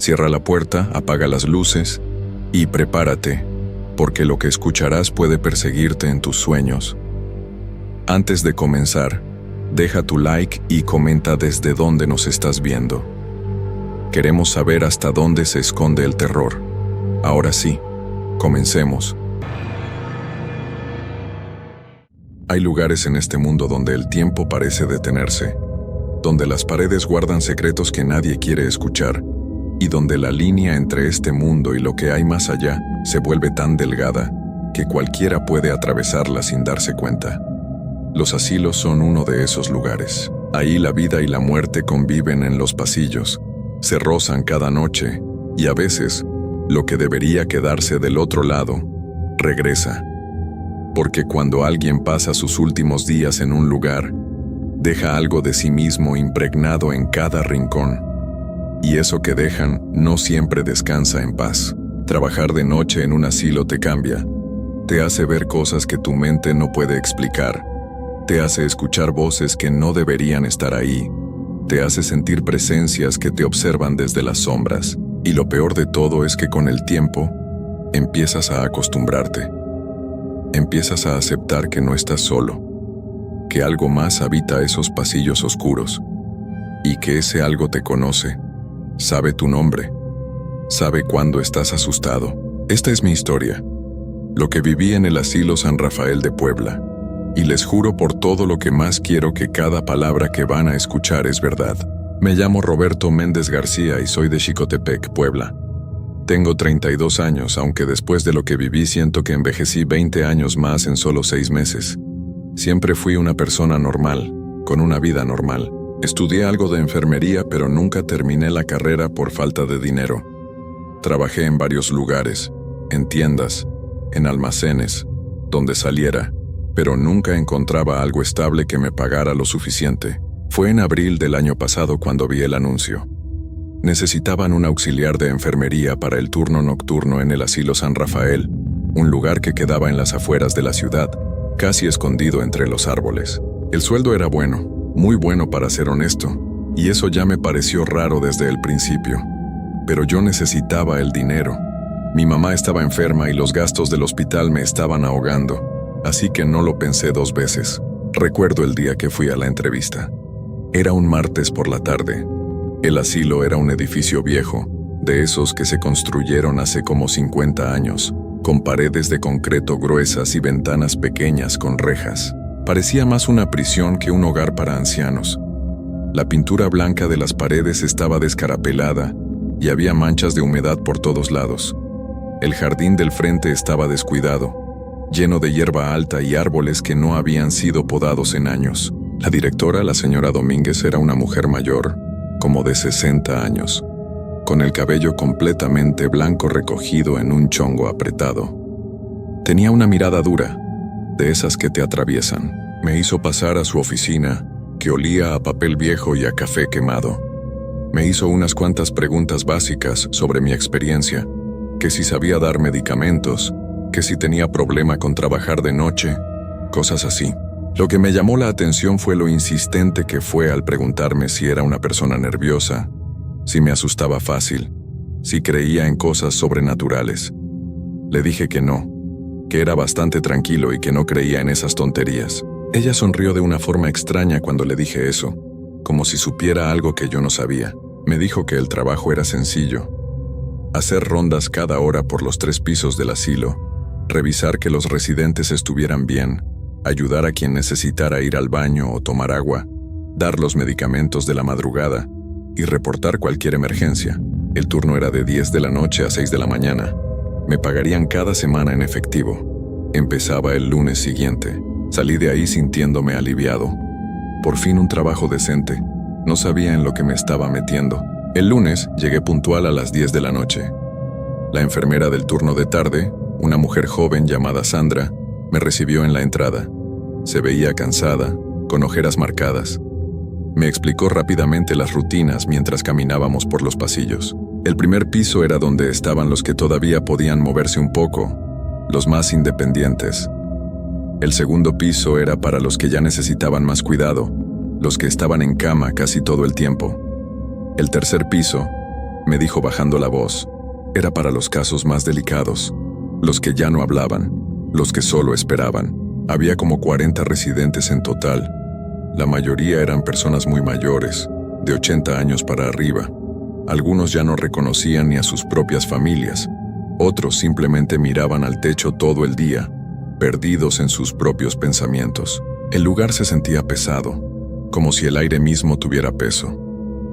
Cierra la puerta, apaga las luces y prepárate, porque lo que escucharás puede perseguirte en tus sueños. Antes de comenzar, deja tu like y comenta desde dónde nos estás viendo. Queremos saber hasta dónde se esconde el terror. Ahora sí, comencemos. Hay lugares en este mundo donde el tiempo parece detenerse, donde las paredes guardan secretos que nadie quiere escuchar, y donde la línea entre este mundo y lo que hay más allá se vuelve tan delgada que cualquiera puede atravesarla sin darse cuenta. Los asilos son uno de esos lugares. Ahí la vida y la muerte conviven en los pasillos, se rozan cada noche, y a veces, lo que debería quedarse del otro lado, regresa. Porque cuando alguien pasa sus últimos días en un lugar, deja algo de sí mismo impregnado en cada rincón. Y eso que dejan no siempre descansa en paz. Trabajar de noche en un asilo te cambia. Te hace ver cosas que tu mente no puede explicar. Te hace escuchar voces que no deberían estar ahí. Te hace sentir presencias que te observan desde las sombras. Y lo peor de todo es que con el tiempo, empiezas a acostumbrarte. Empiezas a aceptar que no estás solo, que algo más habita esos pasillos oscuros, y que ese algo te conoce, sabe tu nombre, sabe cuándo estás asustado. Esta es mi historia, lo que viví en el asilo San Rafael de Puebla, y les juro por todo lo que más quiero que cada palabra que van a escuchar es verdad. Me llamo Roberto Méndez García y soy de Xicotepec, Puebla. Tengo 32 años, aunque después de lo que viví siento que envejecí 20 años más en solo 6 meses. Siempre fui una persona normal, con una vida normal. Estudié algo de enfermería, pero nunca terminé la carrera por falta de dinero. Trabajé en varios lugares, en tiendas, en almacenes, donde saliera, pero nunca encontraba algo estable que me pagara lo suficiente. Fue en abril del año pasado cuando vi el anuncio. Necesitaban un auxiliar de enfermería para el turno nocturno en el asilo San Rafael, un lugar que quedaba en las afueras de la ciudad, casi escondido entre los árboles. El sueldo era bueno, muy bueno para ser honesto, y eso ya me pareció raro desde el principio. Pero yo necesitaba el dinero. Mi mamá estaba enferma y los gastos del hospital me estaban ahogando, así que no lo pensé 2 veces. Recuerdo el día que fui a la entrevista. Era un martes por la tarde. El asilo era un edificio viejo, de esos que se construyeron hace como 50 años, con paredes de concreto gruesas y ventanas pequeñas con rejas. Parecía más una prisión que un hogar para ancianos. La pintura blanca de las paredes estaba descarapelada y había manchas de humedad por todos lados. El jardín del frente estaba descuidado, lleno de hierba alta y árboles que no habían sido podados en años. La directora, la señora Domínguez, era una mujer mayor, como de 60 años, con el cabello completamente blanco recogido en un chongo apretado. Tenía una mirada dura, de esas que te atraviesan. Me hizo pasar a su oficina, que olía a papel viejo y a café quemado. Me hizo unas cuantas preguntas básicas sobre mi experiencia, que si sabía dar medicamentos, que si tenía problema con trabajar de noche, cosas así. Lo que me llamó la atención fue lo insistente que fue al preguntarme si era una persona nerviosa, si me asustaba fácil, si creía en cosas sobrenaturales. Le dije que no, que era bastante tranquilo y que no creía en esas tonterías. Ella sonrió de una forma extraña cuando le dije eso, como si supiera algo que yo no sabía. Me dijo que el trabajo era sencillo: hacer rondas cada hora por los 3 pisos del asilo, revisar que los residentes estuvieran bien, ayudar a quien necesitara ir al baño o tomar agua, dar los medicamentos de la madrugada y reportar cualquier emergencia. El turno era de 10 de la noche a 6 de la mañana. Me pagarían cada semana en efectivo. Empezaba el lunes siguiente. Salí de ahí sintiéndome aliviado. Por fin un trabajo decente. No sabía en lo que me estaba metiendo. El lunes llegué puntual a las 10 de la noche. La enfermera del turno de tarde, una mujer joven llamada Sandra, me recibió en la entrada. Se veía cansada, con ojeras marcadas. Me explicó rápidamente las rutinas mientras caminábamos por los pasillos. El primer piso era donde estaban los que todavía podían moverse un poco, los más independientes. El segundo piso era para los que ya necesitaban más cuidado, los que estaban en cama casi todo el tiempo. El tercer piso, me dijo bajando la voz. Era para los casos más delicados, los que ya no hablaban, los que solo esperaban. Había como 40 residentes en total. La mayoría eran personas muy mayores, de 80 años para arriba. Algunos ya no reconocían ni a sus propias familias. Otros simplemente miraban al techo todo el día, perdidos en sus propios pensamientos. El lugar se sentía pesado, como si el aire mismo tuviera peso.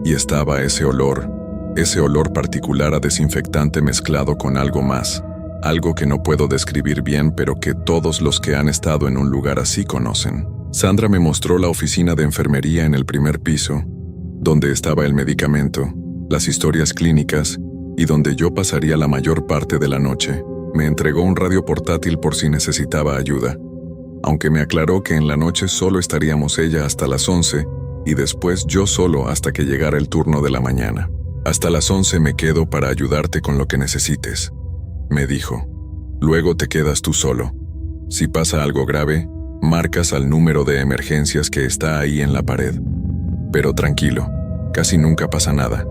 Y estaba ese olor particular a desinfectante mezclado con algo más, algo que no puedo describir bien, pero que todos los que han estado en un lugar así conocen. Sandra me mostró la oficina de enfermería en el primer piso, donde estaba el medicamento, las historias clínicas y donde yo pasaría la mayor parte de la noche. Me entregó un radio portátil por si necesitaba ayuda, aunque me aclaró que en la noche solo estaríamos ella hasta las 11 y después yo solo hasta que llegara el turno de la mañana. Hasta las 11 me quedo para ayudarte con lo que necesites, me dijo. Luego te quedas tú solo. Si pasa algo grave, marcas al número de emergencias que está ahí en la pared. Pero tranquilo, casi nunca pasa nada.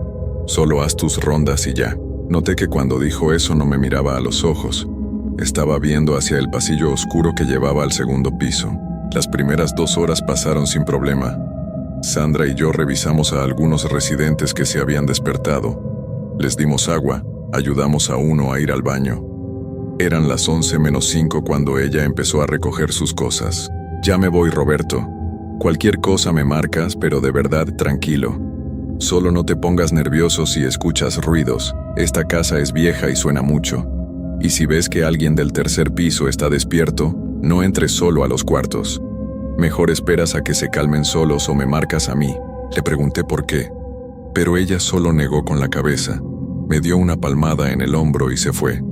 Solo haz tus rondas y ya. Noté que cuando dijo eso no me miraba a los ojos. Estaba viendo hacia el pasillo oscuro que llevaba al segundo piso. Las primeras 2 horas pasaron sin problema. Sandra y yo revisamos a algunos residentes que se habían despertado. Les dimos agua, ayudamos a uno a ir al baño. Eran las 11:05 cuando ella empezó a recoger sus cosas. Ya me voy, Roberto. Cualquier cosa me marcas, pero de verdad tranquilo. Solo no te pongas nervioso si escuchas ruidos. Esta casa es vieja y suena mucho. Y si ves que alguien del tercer piso está despierto, no entres solo a los cuartos. Mejor esperas a que se calmen solos o me marcas a mí. Le pregunté por qué, pero ella solo negó con la cabeza. Me dio una palmada en el hombro y se fue.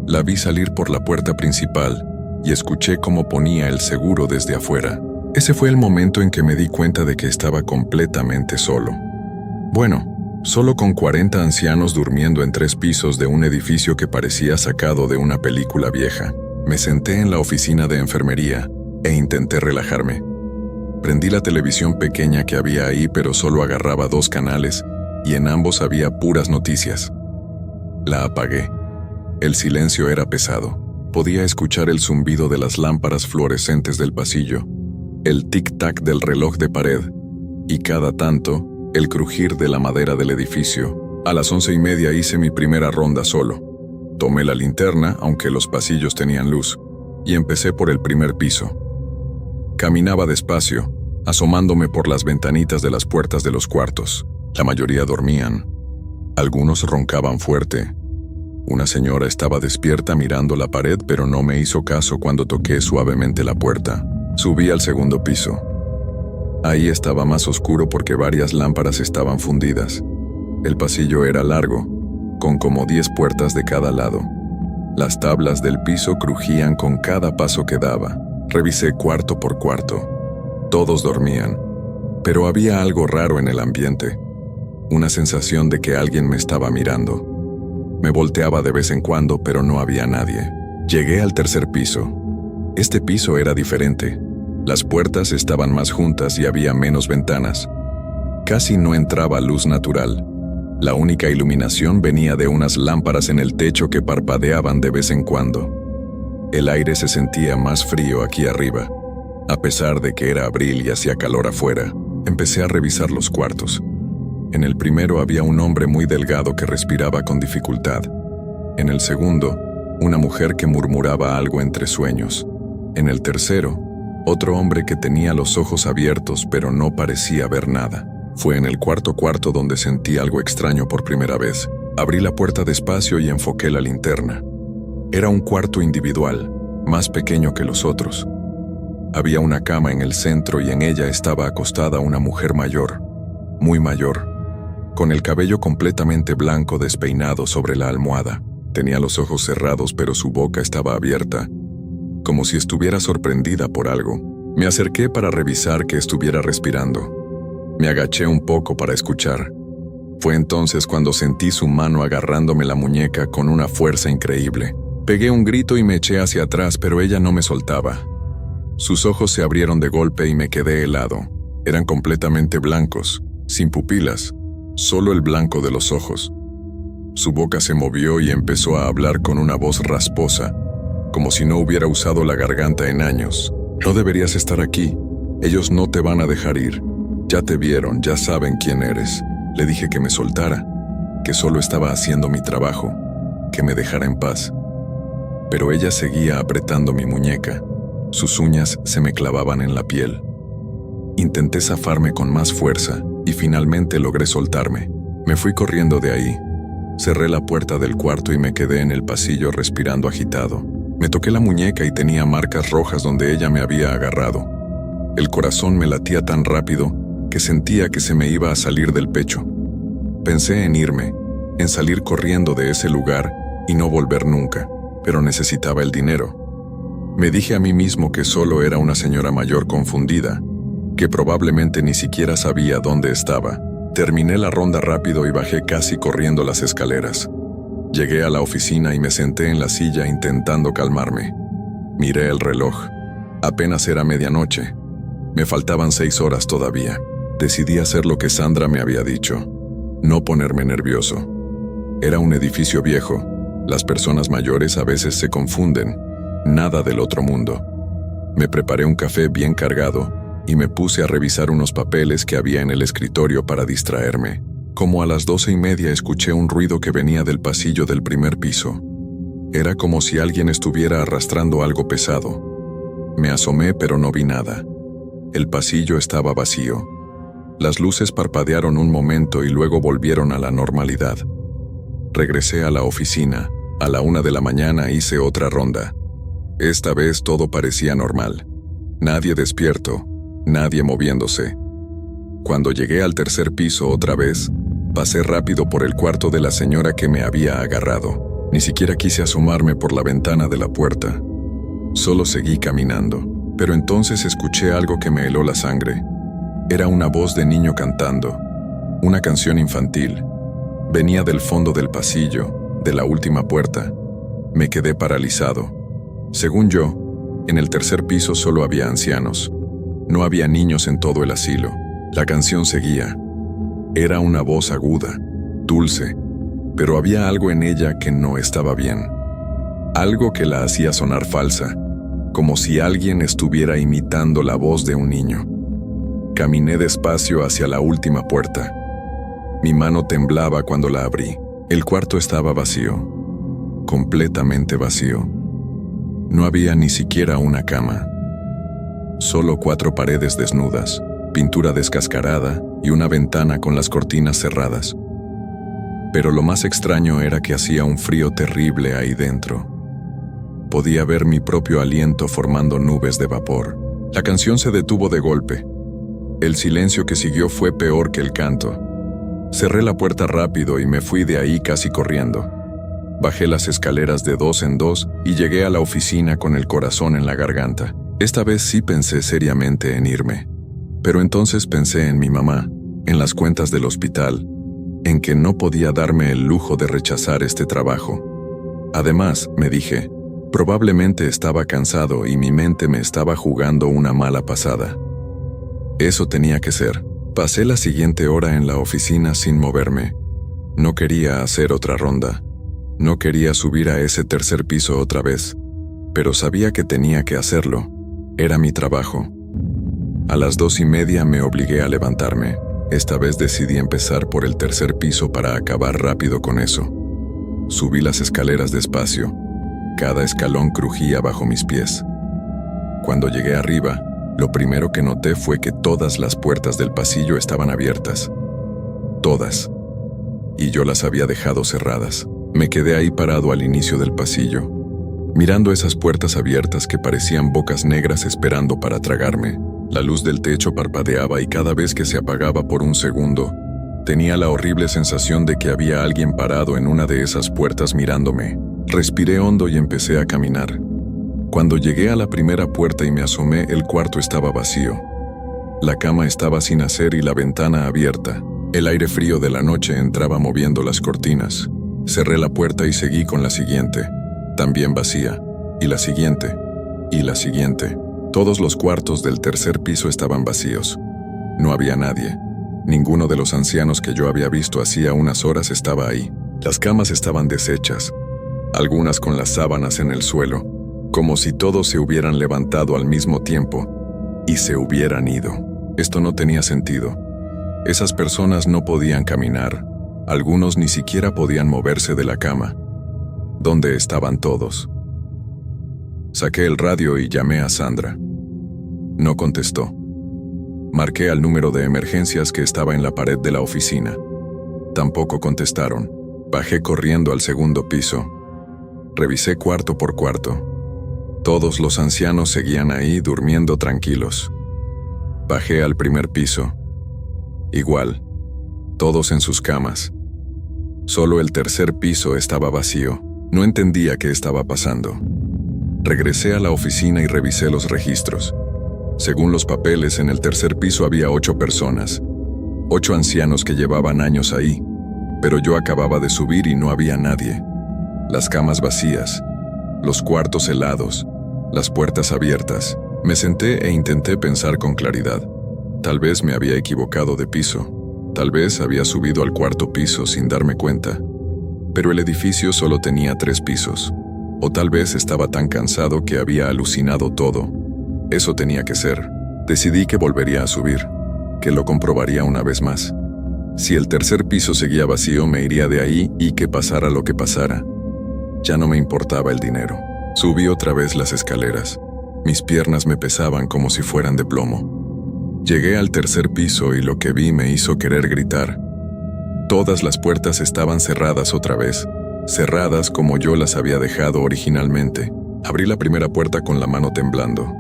La vi salir por la puerta principal y escuché cómo ponía el seguro desde afuera. Ese fue el momento en que me di cuenta de que estaba completamente solo. Bueno, solo con 40 ancianos durmiendo en 3 pisos de un edificio que parecía sacado de una película vieja. Me senté en la oficina de enfermería e intenté relajarme. Prendí la televisión pequeña que había ahí, pero solo agarraba 2 canales y en ambos había puras noticias. La apagué. El silencio era pesado. Podía escuchar el zumbido de las lámparas fluorescentes del pasillo, el tic-tac del reloj de pared y cada tanto el crujir de la madera del edificio. A las 11:30 hice mi primera ronda solo. Tomé la linterna, aunque los pasillos tenían luz, y empecé por el primer piso. Caminaba despacio, asomándome por las ventanitas de las puertas de los cuartos. La mayoría dormían. Algunos roncaban fuerte. Una señora estaba despierta mirando la pared, pero no me hizo caso cuando toqué suavemente la puerta. Subí al segundo piso. Ahí estaba más oscuro porque varias lámparas estaban fundidas. El pasillo era largo, con como 10 puertas de cada lado. Las tablas del piso crujían con cada paso que daba. Revisé cuarto por cuarto. Todos dormían, pero había algo raro en el ambiente. Una sensación de que alguien me estaba mirando. Me volteaba de vez en cuando, pero no había nadie. Llegué al tercer piso. Este piso era diferente. Las puertas estaban más juntas y había menos ventanas. Casi no entraba luz natural. La única iluminación venía de unas lámparas en el techo que parpadeaban de vez en cuando. El aire se sentía más frío aquí arriba. A pesar de que era abril y hacía calor afuera, empecé a revisar los cuartos. En el primero había un hombre muy delgado que respiraba con dificultad. En el segundo, una mujer que murmuraba algo entre sueños. En el tercero, otro hombre que tenía los ojos abiertos pero no parecía ver nada. Fue en el cuarto donde sentí algo extraño por primera vez. Abrí la puerta despacio y enfoqué la linterna. Era un cuarto individual, más pequeño que los otros. Había una cama en el centro y en ella estaba acostada una mujer mayor, muy mayor, con el cabello completamente blanco despeinado sobre la almohada. Tenía los ojos cerrados pero su boca estaba abierta, como si estuviera sorprendida por algo. Me acerqué para revisar que estuviera respirando. Me agaché un poco para escuchar. Fue entonces cuando sentí su mano agarrándome la muñeca con una fuerza increíble. Pegué un grito y me eché hacia atrás, pero ella no me soltaba. Sus ojos se abrieron de golpe y me quedé helado. Eran completamente blancos, sin pupilas, solo el blanco de los ojos. Su boca se movió y empezó a hablar con una voz rasposa, como si no hubiera usado la garganta en años. No deberías estar aquí. Ellos no te van a dejar ir. Ya te vieron, ya saben quién eres. Le dije que me soltara, que solo estaba haciendo mi trabajo, que me dejara en paz. Pero ella seguía apretando mi muñeca. Sus uñas se me clavaban en la piel. Intenté zafarme con más fuerza y finalmente logré soltarme. Me fui corriendo de ahí. Cerré la puerta del cuarto y me quedé en el pasillo respirando agitado. Me toqué la muñeca y tenía marcas rojas donde ella me había agarrado. El corazón me latía tan rápido que sentía que se me iba a salir del pecho. Pensé en irme, en salir corriendo de ese lugar y no volver nunca, pero necesitaba el dinero. Me dije a mí mismo que solo era una señora mayor confundida, que probablemente ni siquiera sabía dónde estaba. Terminé la ronda rápido y bajé casi corriendo las escaleras. Llegué a la oficina y me senté en la silla intentando calmarme. Miré el reloj. Apenas era medianoche. Me faltaban 6 horas todavía. Decidí hacer lo que Sandra me había dicho. No ponerme nervioso. Era un edificio viejo. Las personas mayores a veces se confunden. Nada del otro mundo. Me preparé un café bien cargado y me puse a revisar unos papeles que había en el escritorio para distraerme. Como a las 12:30 escuché un ruido que venía del pasillo del primer piso. Era como si alguien estuviera arrastrando algo pesado. Me asomé pero no vi nada. El pasillo estaba vacío. Las luces parpadearon un momento y luego volvieron a la normalidad. Regresé a la oficina. A la 1 de la mañana hice otra ronda. Esta vez todo parecía normal. Nadie despierto, nadie moviéndose. Cuando llegué al tercer piso otra vez, pasé rápido por el cuarto de la señora que me había agarrado. Ni siquiera quise asomarme por la ventana de la puerta. Solo seguí caminando, pero entonces escuché algo que me heló la sangre. Era una voz de niño cantando, una canción infantil. Venía del fondo del pasillo, de la última puerta. Me quedé paralizado. Según yo, en el tercer piso solo había ancianos. No había niños en todo el asilo. La canción seguía. Era una voz aguda, dulce, pero había algo en ella que no estaba bien. Algo que la hacía sonar falsa, como si alguien estuviera imitando la voz de un niño. Caminé despacio hacia la última puerta. Mi mano temblaba cuando la abrí. El cuarto estaba vacío, completamente vacío. No había ni siquiera una cama. Solo 4 paredes desnudas, pintura descascarada y una ventana con las cortinas cerradas. Pero lo más extraño era que hacía un frío terrible ahí dentro. Podía ver mi propio aliento formando nubes de vapor. La canción se detuvo de golpe. El silencio que siguió fue peor que el canto. Cerré la puerta rápido y me fui de ahí casi corriendo. Bajé las escaleras de 2 en 2 y llegué a la oficina con el corazón en la garganta. Esta vez sí pensé seriamente en irme. Pero entonces pensé en mi mamá, en las cuentas del hospital, en que no podía darme el lujo de rechazar este trabajo. Además, me dije, probablemente estaba cansado y mi mente me estaba jugando una mala pasada. Eso tenía que ser. Pasé la siguiente hora en la oficina sin moverme. No quería hacer otra ronda. No quería subir a ese tercer piso otra vez, pero sabía que tenía que hacerlo. Era mi trabajo. A las 2:30 me obligué a levantarme. Esta vez decidí empezar por el tercer piso para acabar rápido con eso. Subí las escaleras despacio. Cada escalón crujía bajo mis pies. Cuando llegué arriba, lo primero que noté fue que todas las puertas del pasillo estaban abiertas. Todas. Y yo las había dejado cerradas. Me quedé ahí parado al inicio del pasillo, mirando esas puertas abiertas que parecían bocas negras esperando para tragarme. La luz del techo parpadeaba y cada vez que se apagaba por un segundo, tenía la horrible sensación de que había alguien parado en una de esas puertas mirándome. Respiré hondo y empecé a caminar. Cuando llegué a la primera puerta y me asomé, el cuarto estaba vacío. La cama estaba sin hacer y la ventana abierta. El aire frío de la noche entraba moviendo las cortinas. Cerré la puerta y seguí con la siguiente, también vacía, y la siguiente, y la siguiente. Todos los cuartos del tercer piso estaban vacíos. No había nadie. Ninguno de los ancianos que yo había visto hacía unas horas estaba ahí. Las camas estaban deshechas, algunas con las sábanas en el suelo, como si todos se hubieran levantado al mismo tiempo y se hubieran ido. Esto no tenía sentido. Esas personas no podían caminar, algunos ni siquiera podían moverse de la cama. ¿Dónde estaban todos? Saqué el radio y llamé a Sandra. No contestó. Marqué al número de emergencias que estaba en la pared de la oficina. Tampoco contestaron. Bajé corriendo al segundo piso. Revisé cuarto por cuarto. Todos los ancianos seguían ahí durmiendo tranquilos. Bajé al primer piso. Igual, todos en sus camas. Solo el tercer piso estaba vacío. No entendía qué estaba pasando. Regresé a la oficina y revisé los registros. Según los papeles, en el tercer piso había 8 personas. 8 ancianos que llevaban años ahí. Pero yo acababa de subir y no había nadie. Las camas vacías, los cuartos helados, las puertas abiertas. Me senté e intenté pensar con claridad. Tal vez me había equivocado de piso. Tal vez había subido al cuarto piso sin darme cuenta. Pero el edificio solo tenía 3 pisos. O tal vez estaba tan cansado que había alucinado todo. Eso tenía que ser. Decidí que volvería a subir, que lo comprobaría una vez más. Si el tercer piso seguía vacío, me iría de ahí y que pasara lo que pasara. Ya no me importaba el dinero. Subí otra vez las escaleras. Mis piernas me pesaban como si fueran de plomo. Llegué al tercer piso y lo que vi me hizo querer gritar. Todas las puertas estaban cerradas otra vez, cerradas como yo las había dejado originalmente. Abrí la primera puerta con la mano temblando.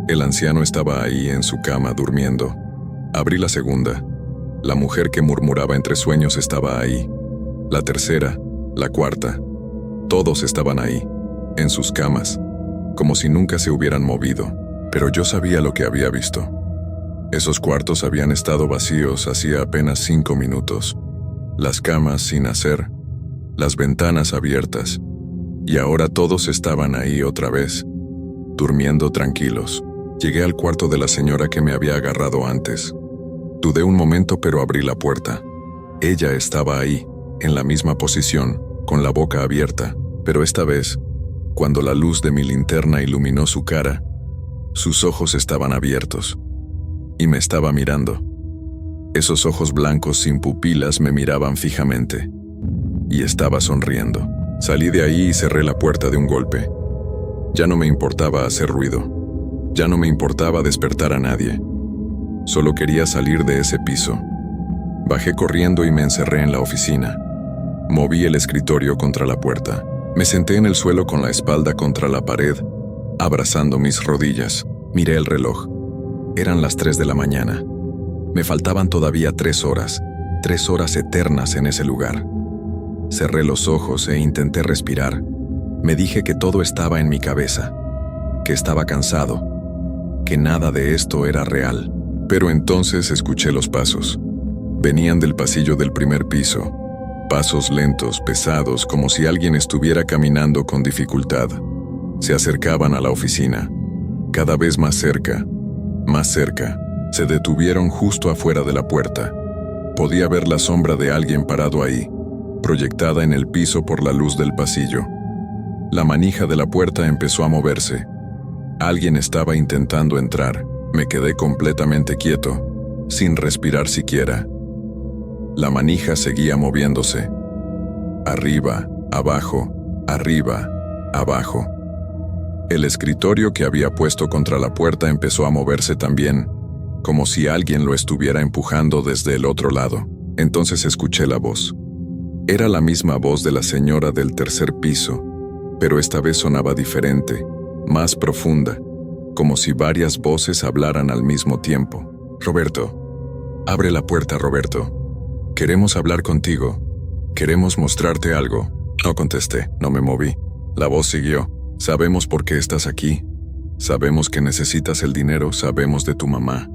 El anciano estaba ahí en su cama durmiendo. Abrí la segunda. La mujer que murmuraba entre sueños estaba ahí. La tercera, la cuarta. Todos estaban ahí, en sus camas, como si nunca se hubieran movido. Pero yo sabía lo que había visto. Esos cuartos habían estado vacíos hacía apenas 5 minutos. Las camas sin hacer, las ventanas abiertas. Y ahora todos estaban ahí otra vez, durmiendo tranquilos. Llegué al cuarto de la señora que me había agarrado antes. Dudé un momento, pero abrí la puerta. Ella estaba ahí, en la misma posición, con la boca abierta, pero esta vez, cuando la luz de mi linterna iluminó su cara, sus ojos estaban abiertos. Y me estaba mirando. Esos ojos blancos sin pupilas me miraban fijamente. Y estaba sonriendo. Salí de ahí y cerré la puerta de un golpe. Ya no me importaba hacer ruido. Ya no me importaba despertar a nadie. Solo quería salir de ese piso. Bajé corriendo y me encerré en la oficina. Moví el escritorio contra la puerta. Me senté en el suelo con la espalda contra la pared, abrazando mis rodillas. Miré el reloj. Eran las 3 de la mañana. Me faltaban todavía 3 horas. 3 horas eternas en ese lugar. Cerré los ojos e intenté respirar. Me dije que todo estaba en mi cabeza, que estaba cansado, que nada de esto era real. Pero entonces escuché los pasos. Venían del pasillo del primer piso. Pasos lentos, pesados, como si alguien estuviera caminando con dificultad. Se acercaban a la oficina. Cada vez más cerca, más cerca. Se detuvieron justo afuera de la puerta. Podía ver la sombra de alguien parado ahí, proyectada en el piso por la luz del pasillo. La manija de la puerta empezó a moverse. Alguien estaba intentando entrar. Me quedé completamente quieto, sin respirar siquiera. La manija seguía moviéndose. Arriba, abajo, arriba, abajo. El escritorio que había puesto contra la puerta empezó a moverse también, como si alguien lo estuviera empujando desde el otro lado. Entonces escuché la voz. Era la misma voz de la señora del tercer piso, pero esta vez sonaba diferente, más profunda, como si varias voces hablaran al mismo tiempo. Roberto, abre la puerta, Roberto. Queremos hablar contigo. Queremos mostrarte algo. No contesté, no me moví. La voz siguió. Sabemos por qué estás aquí. Sabemos que necesitas el dinero, sabemos de tu mamá.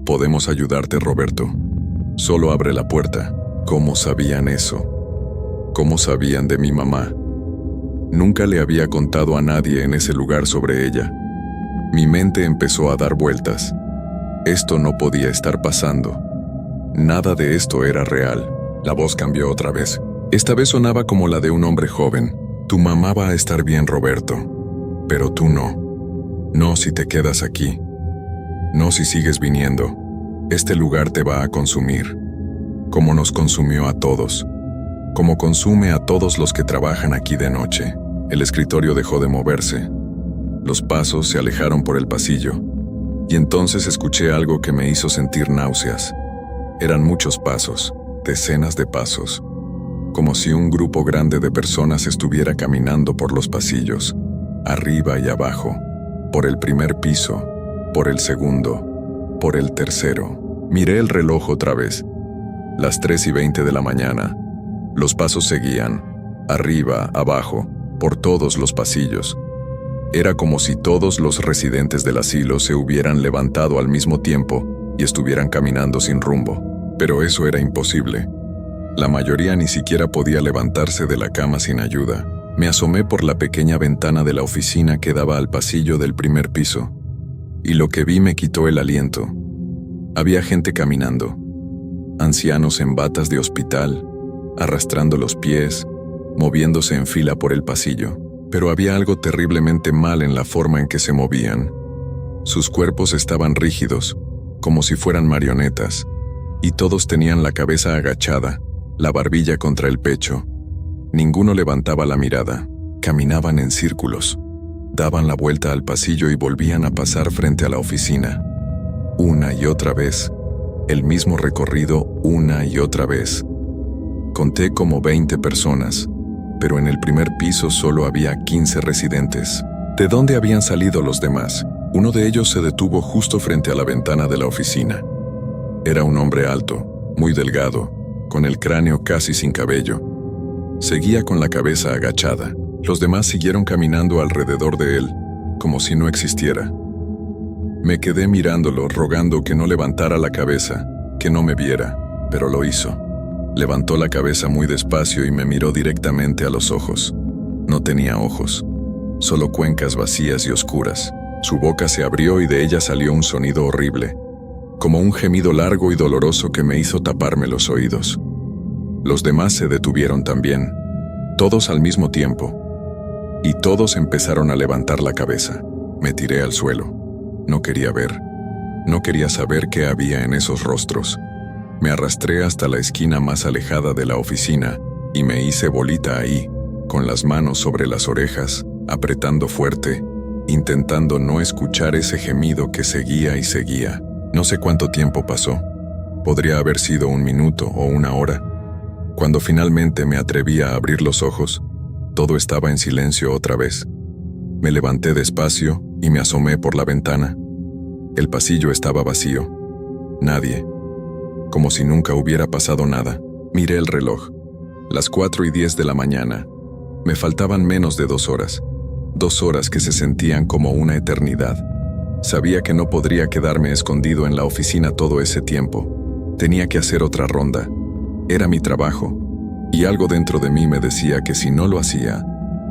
Podemos ayudarte, Roberto. Solo abre la puerta. ¿Cómo sabían eso? ¿Cómo sabían de mi mamá? Nunca le había contado a nadie en ese lugar sobre ella. Mi mente empezó a dar vueltas. Esto no podía estar pasando. Nada de esto era real. La voz cambió otra vez. Esta vez sonaba como la de un hombre joven. Tu mamá va a estar bien, Roberto. Pero tú no. No si te quedas aquí. No si sigues viniendo. Este lugar te va a consumir. Como nos consumió a todos. Como consume a todos los que trabajan aquí de noche. El escritorio dejó de moverse. Los pasos se alejaron por el pasillo. Y entonces escuché algo que me hizo sentir náuseas. Eran muchos pasos, decenas de pasos. Como si un grupo grande de personas estuviera caminando por los pasillos, arriba y abajo, por el primer piso, por el segundo, por el tercero. Miré el reloj otra vez. Las 3:20 de la mañana. Los pasos seguían, arriba, abajo, por todos los pasillos. Era como si todos los residentes del asilo se hubieran levantado al mismo tiempo y estuvieran caminando sin rumbo. Pero eso era imposible. La mayoría ni siquiera podía levantarse de la cama sin ayuda. Me asomé por la pequeña ventana de la oficina que daba al pasillo del primer piso, y lo que vi me quitó el aliento. Había gente caminando, ancianos en batas de hospital, arrastrando los pies, moviéndose en fila por el pasillo, pero había algo terriblemente mal en la forma en que se movían. Sus cuerpos estaban rígidos, como si fueran marionetas, y todos tenían la cabeza agachada, la barbilla contra el pecho. Ninguno levantaba la mirada. Caminaban en círculos. Daban la vuelta al pasillo y volvían a pasar frente a la oficina. Una y otra vez. El mismo recorrido una y otra vez. Conté como 20 personas, pero en el primer piso solo había 15 residentes. ¿De dónde habían salido los demás? Uno de ellos se detuvo justo frente a la ventana de la oficina. Era un hombre alto, muy delgado, con el cráneo casi sin cabello. Seguía con la cabeza agachada. Los demás siguieron caminando alrededor de él, como si no existiera. Me quedé mirándolo, rogando que no levantara la cabeza, que no me viera, pero lo hizo. Levantó la cabeza muy despacio y me miró directamente a los ojos. No tenía ojos, solo cuencas vacías y oscuras. Su boca se abrió y de ella salió un sonido horrible, como un gemido largo y doloroso que me hizo taparme los oídos. Los demás se detuvieron también, todos al mismo tiempo, y todos empezaron a levantar la cabeza. Me tiré al suelo. No quería ver, no quería saber qué había en esos rostros. Me arrastré hasta la esquina más alejada de la oficina y me hice bolita ahí, con las manos sobre las orejas, apretando fuerte, intentando no escuchar ese gemido que seguía y seguía. No sé cuánto tiempo pasó. Podría haber sido 1 minuto o 1 hora. Cuando finalmente me atreví a abrir los ojos, todo estaba en silencio otra vez. Me levanté despacio y me asomé por la ventana. El pasillo estaba vacío. Nadie. Como si nunca hubiera pasado nada. Miré el reloj. Las 4:10 de la mañana. Me faltaban menos de 2 horas. 2 horas que se sentían como una eternidad. Sabía que no podría quedarme escondido en la oficina todo ese tiempo. Tenía que hacer otra ronda. Era mi trabajo. Y algo dentro de mí me decía que si no lo hacía,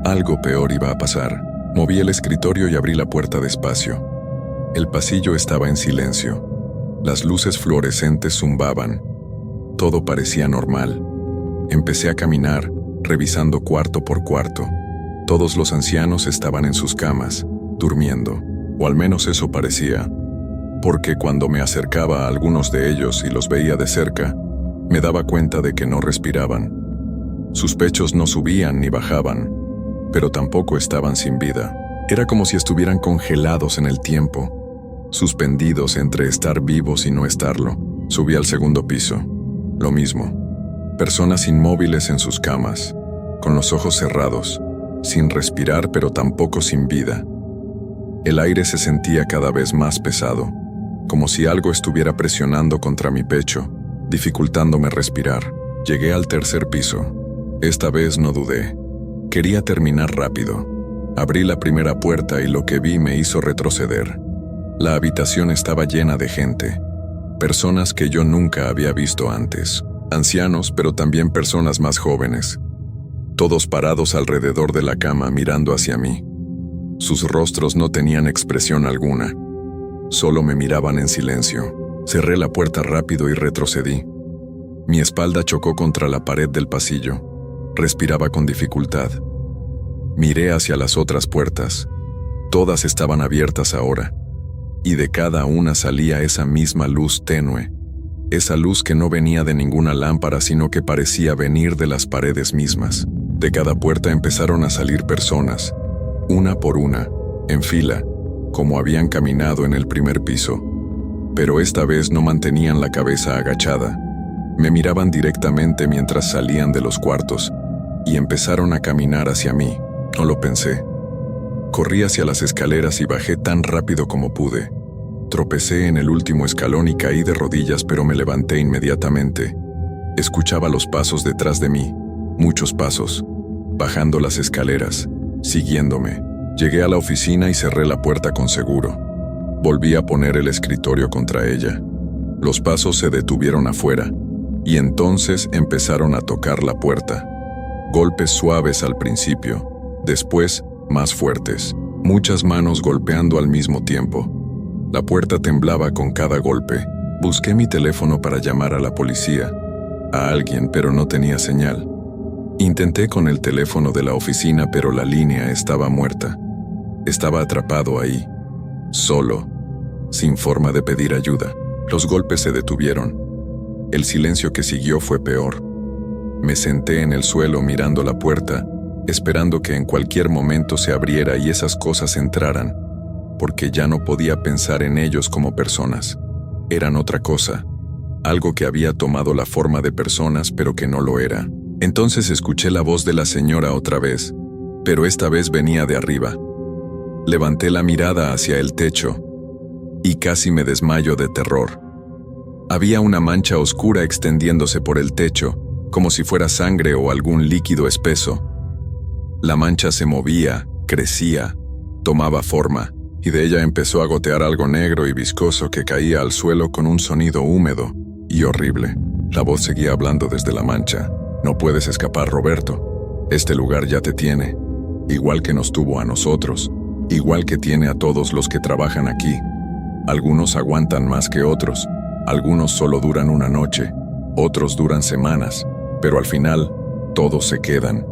algo peor iba a pasar. Moví el escritorio y abrí la puerta despacio. El pasillo estaba en silencio. Las luces fluorescentes zumbaban. Todo parecía normal. Empecé a caminar, revisando cuarto por cuarto. Todos los ancianos estaban en sus camas, durmiendo, o al menos eso parecía, porque cuando me acercaba a algunos de ellos y los veía de cerca, me daba cuenta de que no respiraban. Sus pechos no subían ni bajaban, pero tampoco estaban sin vida. Era como si estuvieran congelados en el tiempo, suspendidos entre estar vivos y no estarlo. Subí al segundo piso. Lo mismo. Personas inmóviles en sus camas, con los ojos cerrados, sin respirar pero tampoco sin vida. El aire se sentía cada vez más pesado, como si algo estuviera presionando contra mi pecho, dificultándome respirar. Llegué al tercer piso. Esta vez no dudé. Quería terminar rápido. Abrí la primera puerta y lo que vi me hizo retroceder. La habitación estaba llena de gente, personas que yo nunca había visto antes, ancianos pero también personas más jóvenes, todos parados alrededor de la cama mirando hacia mí. Sus rostros no tenían expresión alguna, solo me miraban en silencio. Cerré la puerta rápido y retrocedí. Mi espalda chocó contra la pared del pasillo. Respiraba con dificultad. Miré hacia las otras puertas. Todas estaban abiertas ahora, y de cada una salía esa misma luz tenue, esa luz que no venía de ninguna lámpara, sino que parecía venir de las paredes mismas. De cada puerta empezaron a salir personas, una por una, en fila, como habían caminado en el primer piso. Pero esta vez no mantenían la cabeza agachada. Me miraban directamente mientras salían de los cuartos, y empezaron a caminar hacia mí. No lo pensé. Corrí hacia las escaleras y bajé tan rápido como pude. Tropecé en el último escalón y caí de rodillas, pero me levanté inmediatamente. Escuchaba los pasos detrás de mí, muchos pasos, bajando las escaleras, siguiéndome. Llegué a la oficina y cerré la puerta con seguro. Volví a poner el escritorio contra ella. Los pasos se detuvieron afuera, y entonces empezaron a tocar la puerta. Golpes suaves al principio, después más fuertes, muchas manos golpeando al mismo tiempo. La puerta temblaba con cada golpe. Busqué mi teléfono para llamar a la policía, a alguien, pero no tenía señal. Intenté con el teléfono de la oficina, pero la línea estaba muerta. Estaba atrapado ahí, solo, sin forma de pedir ayuda. Los golpes se detuvieron. El silencio que siguió fue peor. Me senté en el suelo mirando la puerta, esperando que en cualquier momento se abriera y esas cosas entraran, porque ya no podía pensar en ellos como personas. Eran otra cosa, algo que había tomado la forma de personas pero que no lo era. Entonces escuché la voz de la señora otra vez, pero esta vez venía de arriba. Levanté la mirada hacia el techo y casi me desmayo de terror. Había una mancha oscura extendiéndose por el techo, como si fuera sangre o algún líquido espeso. La mancha se movía, crecía, tomaba forma, y de ella empezó a gotear algo negro y viscoso que caía al suelo con un sonido húmedo y horrible. La voz seguía hablando desde la mancha. No puedes escapar, Roberto. Este lugar ya te tiene, igual que nos tuvo a nosotros, igual que tiene a todos los que trabajan aquí. Algunos aguantan más que otros, algunos solo duran una noche, otros duran semanas, pero al final, todos se quedan,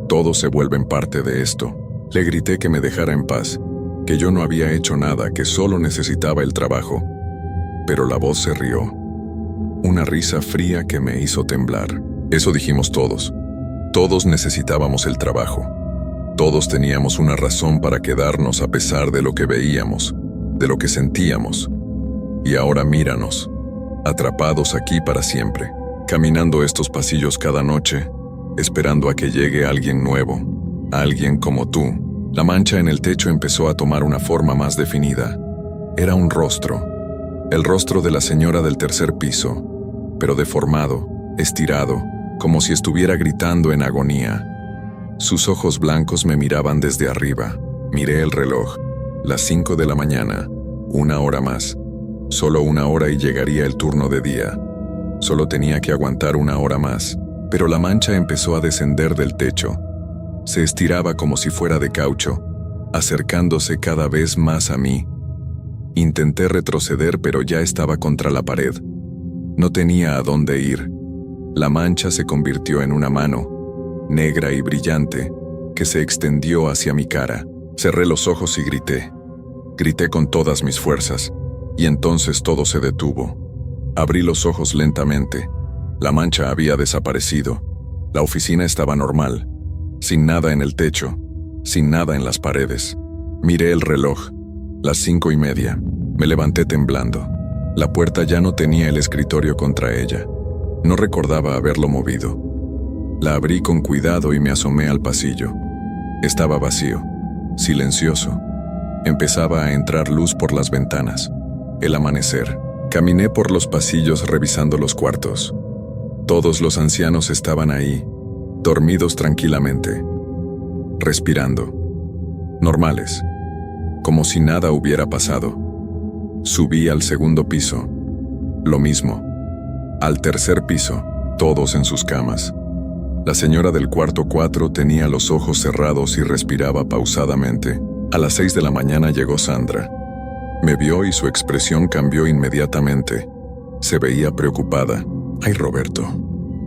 todos se vuelven parte de esto. Le grité que me dejara en paz, que yo no había hecho nada, que solo necesitaba el trabajo. Pero la voz se rió, una risa fría que me hizo temblar. Eso dijimos todos. Todos necesitábamos el trabajo. Todos teníamos una razón para quedarnos a pesar de lo que veíamos, de lo que sentíamos. Y ahora míranos, atrapados aquí para siempre, caminando estos pasillos cada noche, esperando a que llegue alguien nuevo, alguien como tú. La mancha en el techo empezó a tomar una forma más definida. Era un rostro, el rostro de la señora del tercer piso, pero deformado, estirado, como si estuviera gritando en agonía. Sus ojos blancos me miraban desde arriba. Miré el reloj, las 5 de la mañana, 1 hora más. Solo 1 hora y llegaría el turno de día. Solo tenía que aguantar 1 hora más, pero la mancha empezó a descender del techo. Se estiraba como si fuera de caucho, acercándose cada vez más a mí. Intenté retroceder, pero ya estaba contra la pared. No tenía a dónde ir. La mancha se convirtió en una mano, negra y brillante, que se extendió hacia mi cara. Cerré los ojos y grité. Grité con todas mis fuerzas, y entonces todo se detuvo. Abrí los ojos lentamente. La mancha había desaparecido. La oficina estaba normal, sin nada en el techo, sin nada en las paredes. Miré el reloj, las 5:30. Me levanté temblando. La puerta ya no tenía el escritorio contra ella. No recordaba haberlo movido. La abrí con cuidado y me asomé al pasillo. Estaba vacío, silencioso. Empezaba a entrar luz por las ventanas. El amanecer. Caminé por los pasillos revisando los cuartos. Todos los ancianos estaban ahí, dormidos tranquilamente, respirando, normales, como si nada hubiera pasado. Subí al segundo piso. Lo mismo. Al tercer piso, todos en sus camas. La señora del cuarto 4 tenía los ojos cerrados y respiraba pausadamente. A las 6 de la mañana llegó Sandra. Me vio y su expresión cambió inmediatamente. Se veía preocupada. «Ay, Roberto,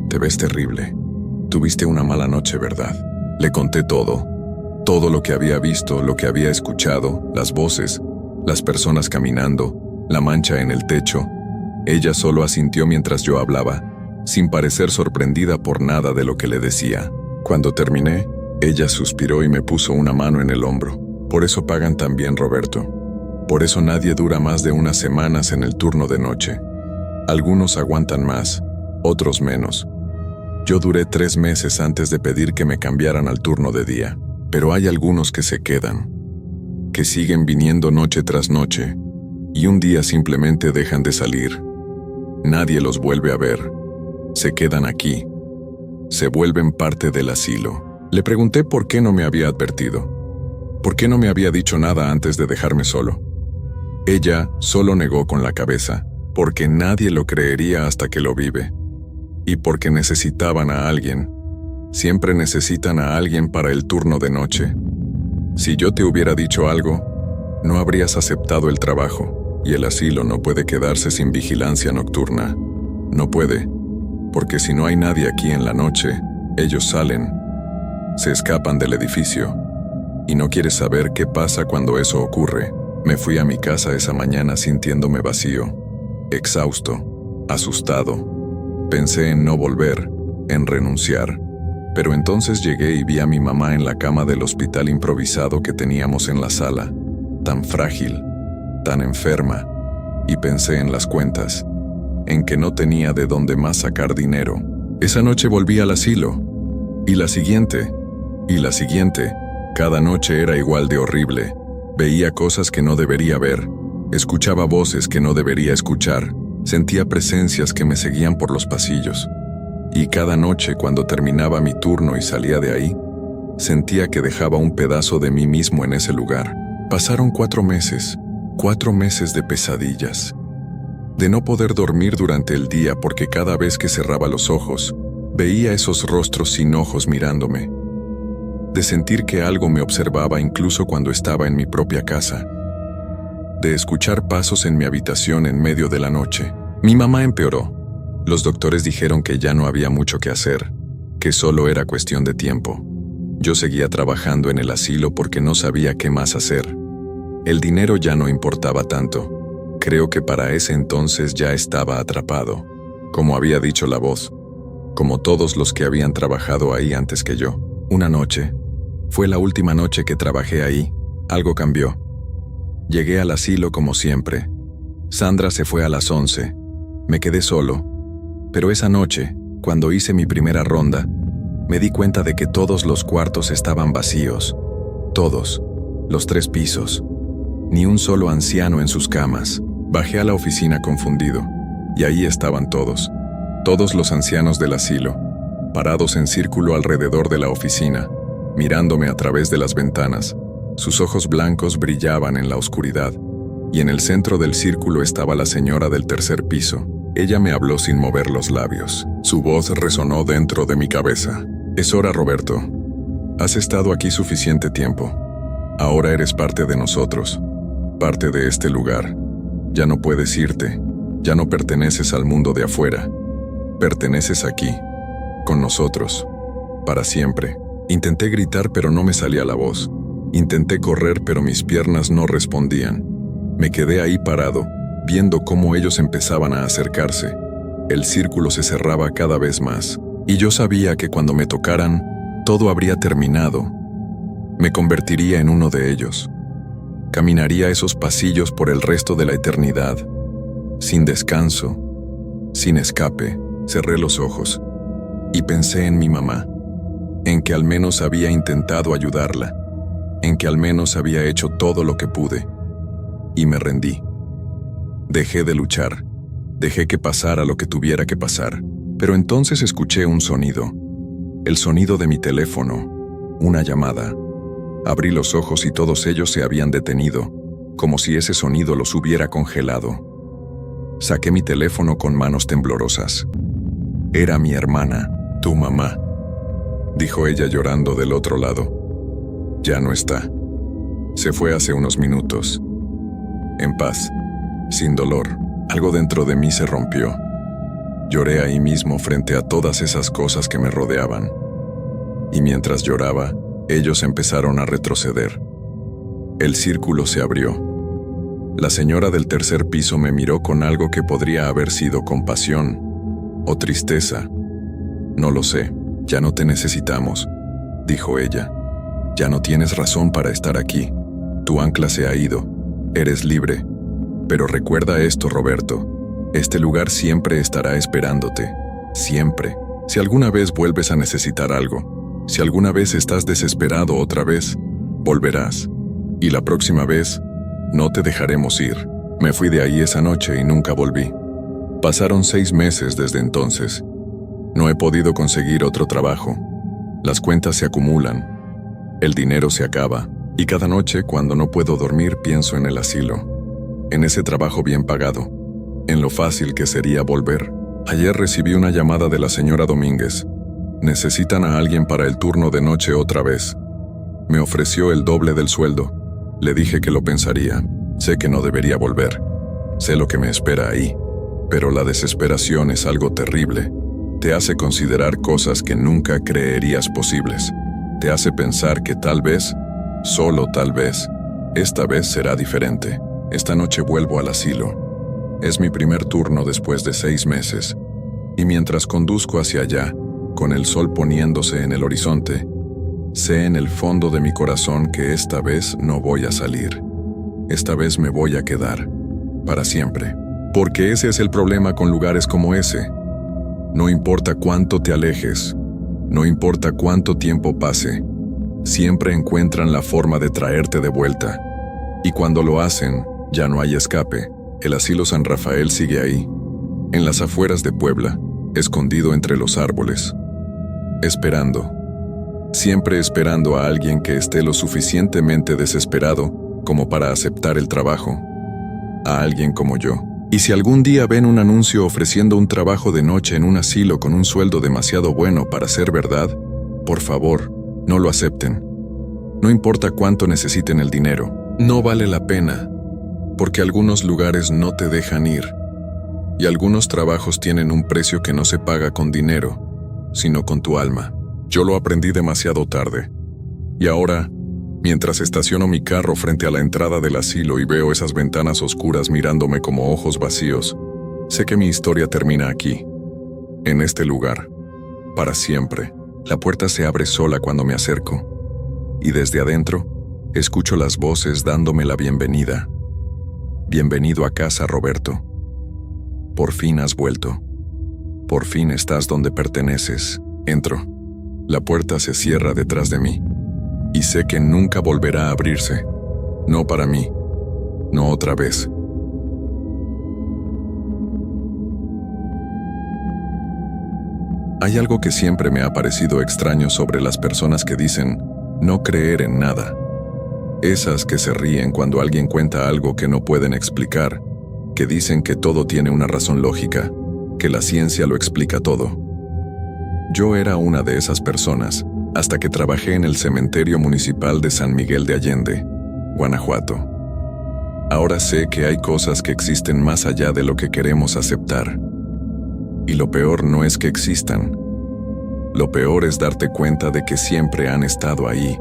te ves terrible. Tuviste una mala noche, ¿verdad? Le conté todo. Todo lo que había visto, lo que había escuchado, las voces, las personas caminando, la mancha en el techo. Ella solo asintió mientras yo hablaba, sin parecer sorprendida por nada de lo que le decía. Cuando terminé, ella suspiró y me puso una mano en el hombro. Por eso pagan tan bien, Roberto. Por eso nadie dura más de unas semanas en el turno de noche. Algunos aguantan más, otros menos. Yo duré 3 meses antes de pedir que me cambiaran al turno de día, pero hay algunos que se quedan, que siguen viniendo noche tras noche, y un día simplemente dejan de salir. Nadie los vuelve a ver. Se quedan aquí. Se vuelven parte del asilo. Le pregunté por qué no me había advertido. ¿Por qué no me había dicho nada antes de dejarme solo? Ella solo negó con la cabeza, porque nadie lo creería hasta que lo vive. Y porque necesitaban a alguien. Siempre necesitan a alguien para el turno de noche. Si yo te hubiera dicho algo, no habrías aceptado el trabajo, y el asilo no puede quedarse sin vigilancia nocturna. No puede, porque si no hay nadie aquí en la noche, ellos salen, se escapan del edificio. Y no quieres saber qué pasa cuando eso ocurre. Me fui a mi casa esa mañana sintiéndome vacío, exhausto, asustado. Pensé en no volver, en renunciar. Pero entonces llegué y vi a mi mamá en la cama del hospital improvisado que teníamos en la sala, tan frágil, tan enferma, y pensé en las cuentas, en que no tenía de dónde más sacar dinero. Esa noche volví al asilo, y la siguiente, cada noche era igual de horrible. Veía cosas que no debería ver, escuchaba voces que no debería escuchar, sentía presencias que me seguían por los pasillos. Y cada noche, cuando terminaba mi turno y salía de ahí, sentía que dejaba un pedazo de mí mismo en ese lugar. Pasaron 4 meses, 4 meses de pesadillas. De no poder dormir durante el día porque cada vez que cerraba los ojos, veía esos rostros sin ojos mirándome. De sentir que algo me observaba incluso cuando estaba en mi propia casa. De escuchar pasos en mi habitación en medio de la noche. Mi mamá empeoró. Los doctores dijeron que ya no había mucho que hacer, que solo era cuestión de tiempo. Yo seguía trabajando en el asilo porque no sabía qué más hacer. El dinero ya no importaba tanto. Creo que para ese entonces ya estaba atrapado, como había dicho la voz, como todos los que habían trabajado ahí antes que yo. Una noche, fue la última noche que trabajé ahí, algo cambió. Llegué al asilo como siempre. Sandra se fue a las 11. Me quedé solo. Pero esa noche, cuando hice mi primera ronda, me di cuenta de que todos los cuartos estaban vacíos. Todos, los 3 pisos. Ni un solo anciano en sus camas. Bajé a la oficina confundido, y ahí estaban todos. Todos los ancianos del asilo, parados en círculo alrededor de la oficina, mirándome a través de las ventanas. Sus ojos blancos brillaban en la oscuridad, y en el centro del círculo estaba la señora del 3er piso. Ella me habló sin mover los labios. Su voz resonó dentro de mi cabeza. Es hora, Roberto. Has estado aquí suficiente tiempo. Ahora eres parte de nosotros, parte de este lugar. Ya no puedes irte, ya no perteneces al mundo de afuera. Perteneces aquí, con nosotros, para siempre. Intenté gritar pero no me salía la voz. Intenté correr pero mis piernas no respondían. Me quedé ahí parado, viendo cómo ellos empezaban a acercarse. El círculo se cerraba cada vez más, y yo sabía que cuando me tocaran, todo habría terminado. Me convertiría en uno de ellos. Caminaría esos pasillos por el resto de la eternidad, sin descanso, sin escape. Cerré los ojos, y pensé en mi mamá, en que al menos había intentado ayudarla, en que al menos había hecho todo lo que pude, y me rendí. Dejé de luchar, dejé que pasara lo que tuviera que pasar, pero entonces escuché un sonido, el sonido de mi teléfono, una llamada. Abrí los ojos y todos ellos se habían detenido, como si ese sonido los hubiera congelado. Saqué mi teléfono con manos temblorosas. Era mi hermana, tu mamá, dijo ella llorando del otro lado. Ya no está. Se fue hace unos minutos. En paz. Sin dolor, algo dentro de mí se rompió. Lloré ahí mismo frente a todas esas cosas que me rodeaban. y mientras lloraba, ellos empezaron a retroceder. El círculo se abrió. La señora del tercer piso me miró con algo que podría haber sido compasión o tristeza. No lo sé, ya no te necesitamos, dijo ella. Ya no tienes razón para estar aquí. Tu ancla se ha ido. Eres libre. Pero recuerda esto, Roberto. Este lugar siempre estará esperándote. Siempre. Si alguna vez vuelves a necesitar algo, si alguna vez estás desesperado otra vez, volverás. Y la próxima vez, no te dejaremos ir. Me fui de ahí esa noche y nunca volví. Pasaron 6 meses desde entonces. No he podido conseguir otro trabajo. Las cuentas se acumulan. El dinero se acaba. Y cada noche, cuando no puedo dormir, pienso en el asilo. En ese trabajo bien pagado. En lo fácil que sería volver. Ayer recibí una llamada de la señora Domínguez. Necesitan a alguien para el turno de noche otra vez. Me ofreció el doble del sueldo. Le dije que lo pensaría. Sé que no debería volver. Sé lo que me espera ahí. Pero la desesperación es algo terrible. Te hace considerar cosas que nunca creerías posibles. Te hace pensar que tal vez, solo tal vez, esta vez será diferente. Esta noche vuelvo al asilo. Es mi primer turno después de 6 meses. Y mientras conduzco hacia allá, con el sol poniéndose en el horizonte, sé en el fondo de mi corazón que esta vez no voy a salir. Esta vez me voy a quedar. Para siempre. Porque ese es el problema con lugares como ese. No importa cuánto te alejes, no importa cuánto tiempo pase, siempre encuentran la forma de traerte de vuelta. Y cuando lo hacen, ya no hay escape. El asilo San Rafael sigue ahí, en las afueras de Puebla, escondido entre los árboles. Esperando. Siempre esperando a alguien que esté lo suficientemente desesperado como para aceptar el trabajo. A alguien como yo. Y si algún día ven un anuncio ofreciendo un trabajo de noche en un asilo con un sueldo demasiado bueno para ser verdad, por favor, no lo acepten. No importa cuánto necesiten el dinero, no vale la pena, porque algunos lugares no te dejan ir, y algunos trabajos tienen un precio que no se paga con dinero, sino con tu alma. Yo lo aprendí demasiado tarde, y ahora, mientras estaciono mi carro frente a la entrada del asilo y veo esas ventanas oscuras mirándome como ojos vacíos, sé que mi historia termina aquí, en este lugar, para siempre. La puerta se abre sola cuando me acerco, y desde adentro, escucho las voces dándome la bienvenida. Bienvenido a casa, Roberto. Por fin has vuelto. Por fin estás donde perteneces. Entro. La puerta se cierra detrás de mí. Y sé que nunca volverá a abrirse. No para mí. No otra vez. Hay algo que siempre me ha parecido extraño sobre las personas que dicen no creer en nada. Esas que se ríen cuando alguien cuenta algo que no pueden explicar, que dicen que todo tiene una razón lógica, que la ciencia lo explica todo. Yo era una de esas personas, hasta que trabajé en el cementerio municipal de San Miguel de Allende, Guanajuato. Ahora sé que hay cosas que existen más allá de lo que queremos aceptar. Y lo peor no es que existan. Lo peor es darte cuenta de que siempre han estado ahí,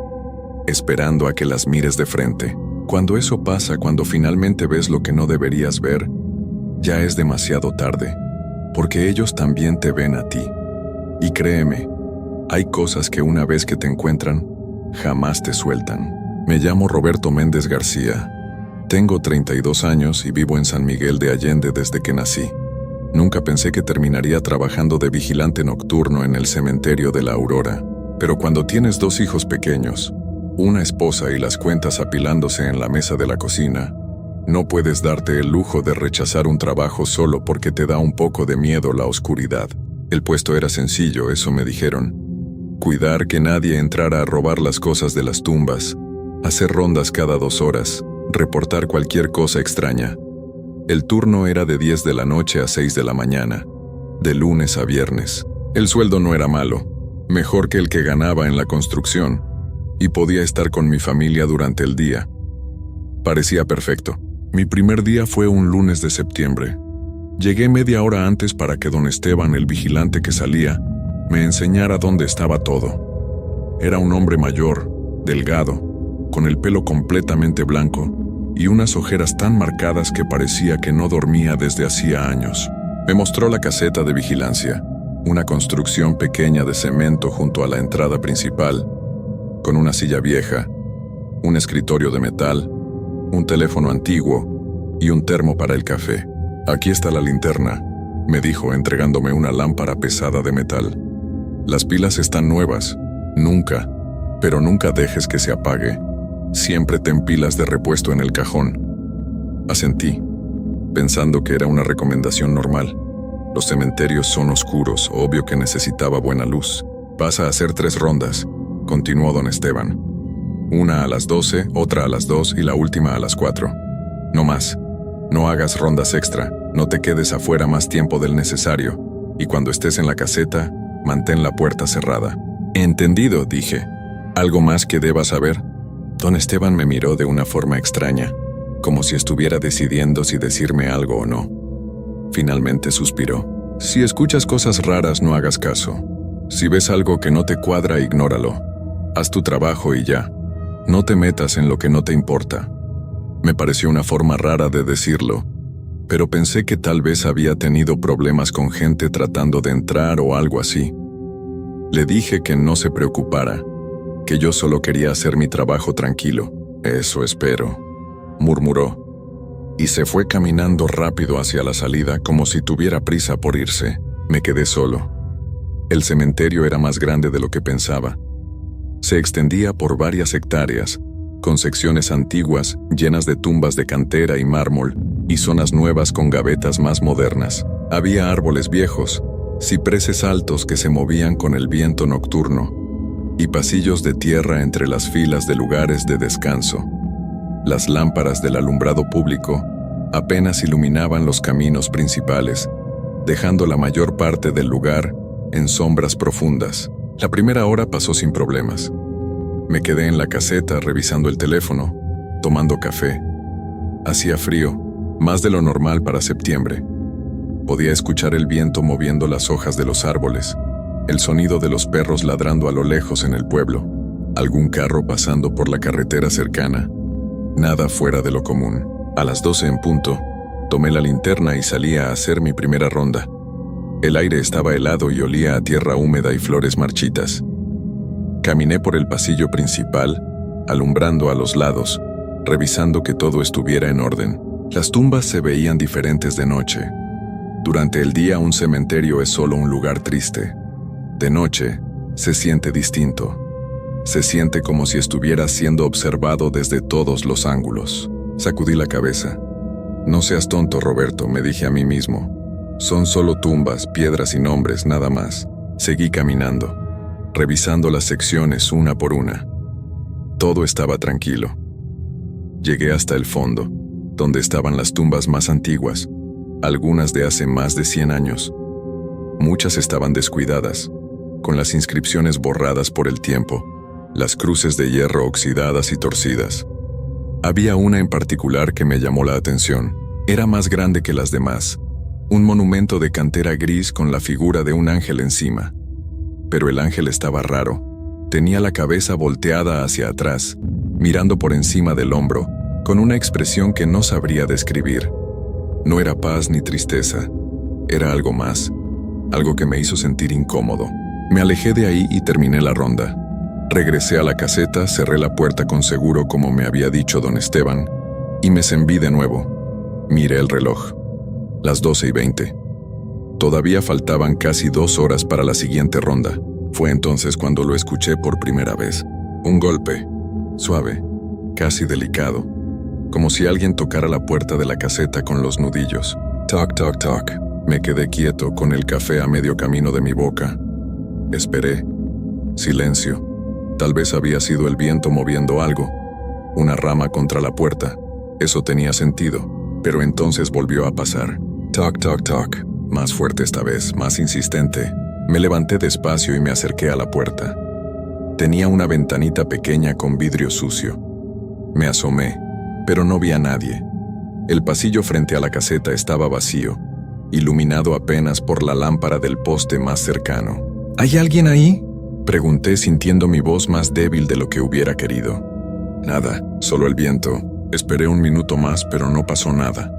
esperando a que las mires de frente. Cuando eso pasa, cuando finalmente ves lo que no deberías ver, ya es demasiado tarde, porque ellos también te ven a ti. Y créeme, hay cosas que una vez que te encuentran, jamás te sueltan. Me llamo Roberto Méndez García. Tengo 32 años y vivo en San Miguel de Allende desde que nací. Nunca pensé que terminaría trabajando de vigilante nocturno en el cementerio de la Aurora. Pero cuando tienes 2 hijos pequeños, una esposa y las cuentas apilándose en la mesa de la cocina, no puedes darte el lujo de rechazar un trabajo solo porque te da un poco de miedo la oscuridad. El puesto era sencillo, eso me dijeron. Cuidar que nadie entrara a robar las cosas de las tumbas, hacer rondas cada 2 horas, reportar cualquier cosa extraña. El turno era de 10 de la noche a 6 de la mañana, de lunes a viernes. El sueldo no era malo, mejor que el que ganaba en la construcción, y podía estar con mi familia durante el día. Parecía perfecto. Mi primer día fue un lunes de septiembre. Llegué media hora antes para que don Esteban, el vigilante que salía, me enseñara dónde estaba todo. Era un hombre mayor, delgado, con el pelo completamente blanco y unas ojeras tan marcadas que parecía que no dormía desde hacía años. Me mostró la caseta de vigilancia, una construcción pequeña de cemento junto a la entrada principal, con una silla vieja, un escritorio de metal, un teléfono antiguo y un termo para el café. «Aquí está la linterna», me dijo entregándome una lámpara pesada de metal. «Las pilas están nuevas. Nunca, pero nunca dejes que se apague. Siempre ten pilas de repuesto en el cajón». Asentí, pensando que era una recomendación normal. Los cementerios son oscuros, obvio que necesitaba buena luz. «Vas a hacer 3 rondas», continuó don Esteban. «Una a las 12, otra a las 2 y la última a las 4. No más. No hagas rondas extra, no te quedes afuera más tiempo del necesario, y cuando estés en la caseta, mantén la puerta cerrada». «Entendido», dije. «¿Algo más que deba saber?» Don Esteban me miró de una forma extraña, como si estuviera decidiendo si decirme algo o no. Finalmente suspiró. «Si escuchas cosas raras, no hagas caso. Si ves algo que no te cuadra, ignóralo. Haz tu trabajo y ya. No te metas en lo que no te importa». Me pareció una forma rara de decirlo, pero pensé que tal vez había tenido problemas con gente tratando de entrar o algo así. Le dije que no se preocupara, que yo solo quería hacer mi trabajo tranquilo. «Eso espero», murmuró, y se fue caminando rápido hacia la salida como si tuviera prisa por irse. Me quedé solo. El cementerio era más grande de lo que pensaba. Se extendía por varias hectáreas, con secciones antiguas llenas de tumbas de cantera y mármol, y zonas nuevas con gavetas más modernas. Había árboles viejos, cipreses altos que se movían con el viento nocturno, y pasillos de tierra entre las filas de lugares de descanso. Las lámparas del alumbrado público apenas iluminaban los caminos principales, dejando la mayor parte del lugar en sombras profundas. La primera hora pasó sin problemas. Me quedé en la caseta revisando el teléfono, tomando café. Hacía frío, más de lo normal para septiembre. Podía escuchar el viento moviendo las hojas de los árboles, el sonido de los perros ladrando a lo lejos en el pueblo, algún carro pasando por la carretera cercana. Nada fuera de lo común. A las 12 en punto, tomé la linterna y salí a hacer mi primera ronda. El aire estaba helado y olía a tierra húmeda y flores marchitas. Caminé por el pasillo principal, alumbrando a los lados, revisando que todo estuviera en orden. Las tumbas se veían diferentes de noche. Durante el día un cementerio es solo un lugar triste. De noche, se siente distinto. Se siente como si estuviera siendo observado desde todos los ángulos. Sacudí la cabeza. «No seas tonto, Roberto», me dije a mí mismo. «Son solo tumbas, piedras y nombres, nada más». Seguí caminando, revisando las secciones una por una. Todo estaba tranquilo. Llegué hasta el fondo, donde estaban las tumbas más antiguas, algunas de hace más de 100 años. Muchas estaban descuidadas, con las inscripciones borradas por el tiempo, las cruces de hierro oxidadas y torcidas. Había una en particular que me llamó la atención. Era más grande que las demás, un monumento de cantera gris con la figura de un ángel encima. Pero el ángel estaba raro. Tenía la cabeza volteada hacia atrás, mirando por encima del hombro, con una expresión que no sabría describir. No era paz ni tristeza, era algo más, algo que me hizo sentir incómodo. Me alejé de ahí y terminé la ronda. Regresé a la caseta, cerré la puerta con seguro como me había dicho don Esteban, y me zambí de nuevo. Miré el reloj. Las 12:20. Todavía faltaban casi 2 horas para la siguiente ronda. Fue entonces cuando lo escuché por primera vez. Un golpe, suave, casi delicado, como si alguien tocara la puerta de la caseta con los nudillos. Toc, toc, toc. Me quedé quieto con el café a medio camino de mi boca. Esperé. Silencio. Tal vez había sido el viento moviendo algo. Una rama contra la puerta. Eso tenía sentido. Pero entonces volvió a pasar. Toc, toc, toc. Más fuerte esta vez, más insistente. Me levanté despacio y me acerqué a la puerta. Tenía una ventanita pequeña con vidrio sucio. Me asomé, pero no vi a nadie. El pasillo frente a la caseta estaba vacío, iluminado apenas por la lámpara del poste más cercano. ¿Hay alguien ahí?, Pregunté sintiendo mi voz más débil de lo que hubiera querido. Nada, solo el viento. Esperé un minuto más, pero no pasó nada.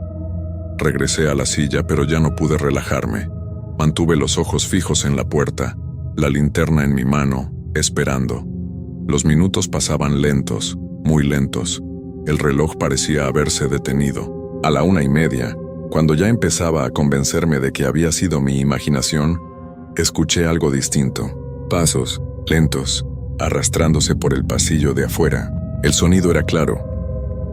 Regresé a la silla, pero ya no pude relajarme. Mantuve los ojos fijos en la puerta, la linterna en mi mano, esperando. Los minutos pasaban lentos, muy lentos. El reloj parecía haberse detenido. A la 1:30, cuando ya empezaba a convencerme de que había sido mi imaginación, escuché algo distinto. Pasos, lentos, arrastrándose por el pasillo de afuera. El sonido era claro.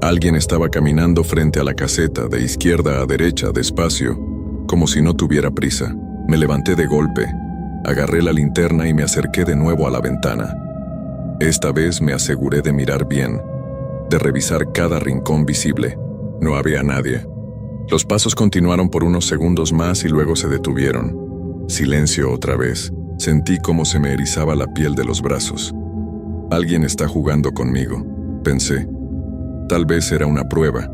Alguien estaba caminando frente a la caseta, de izquierda a derecha, despacio, como si no tuviera prisa. Me levanté de golpe, agarré la linterna y me acerqué de nuevo a la ventana. Esta vez me aseguré de mirar bien, de revisar cada rincón visible. No había nadie. Los pasos continuaron por unos segundos más y luego se detuvieron. Silencio otra vez. Sentí cómo se me erizaba la piel de los brazos. Alguien está jugando conmigo, pensé. Tal vez era una prueba,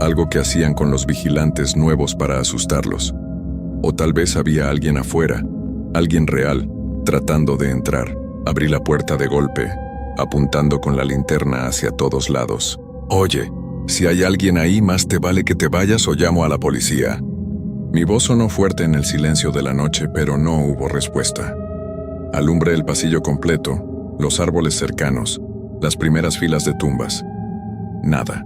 algo que hacían con los vigilantes nuevos para asustarlos. O tal vez había alguien afuera, alguien real, tratando de entrar. Abrí la puerta de golpe, apuntando con la linterna hacia todos lados. «Oye, si hay alguien ahí, más te vale que te vayas o llamo a la policía». Mi voz sonó fuerte en el silencio de la noche, pero no hubo respuesta. Alumbré el pasillo completo, los árboles cercanos, las primeras filas de tumbas. Nada.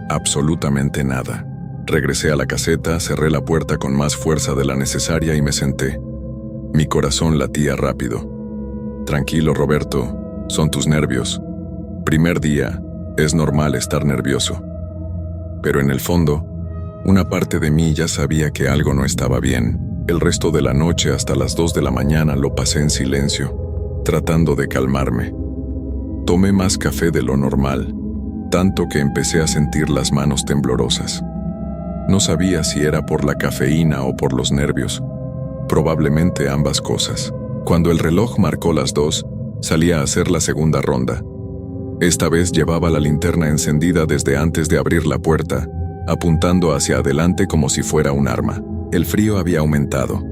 Absolutamente nada. Regresé a la caseta, cerré la puerta con más fuerza de la necesaria y me senté. Mi corazón latía rápido. «Tranquilo, Roberto, son tus nervios. Primer día, es normal estar nervioso». Pero en el fondo, una parte de mí ya sabía que algo no estaba bien. El resto de la noche hasta las 2 de la mañana lo pasé en silencio, tratando de calmarme. Tomé más café de lo normal, tanto que empecé a sentir las manos temblorosas. No sabía si era por la cafeína o por los nervios, probablemente ambas cosas. Cuando el reloj marcó las 2, salí a hacer la segunda ronda. Esta vez llevaba la linterna encendida desde antes de abrir la puerta, apuntando hacia adelante como si fuera un arma. El frío había aumentado.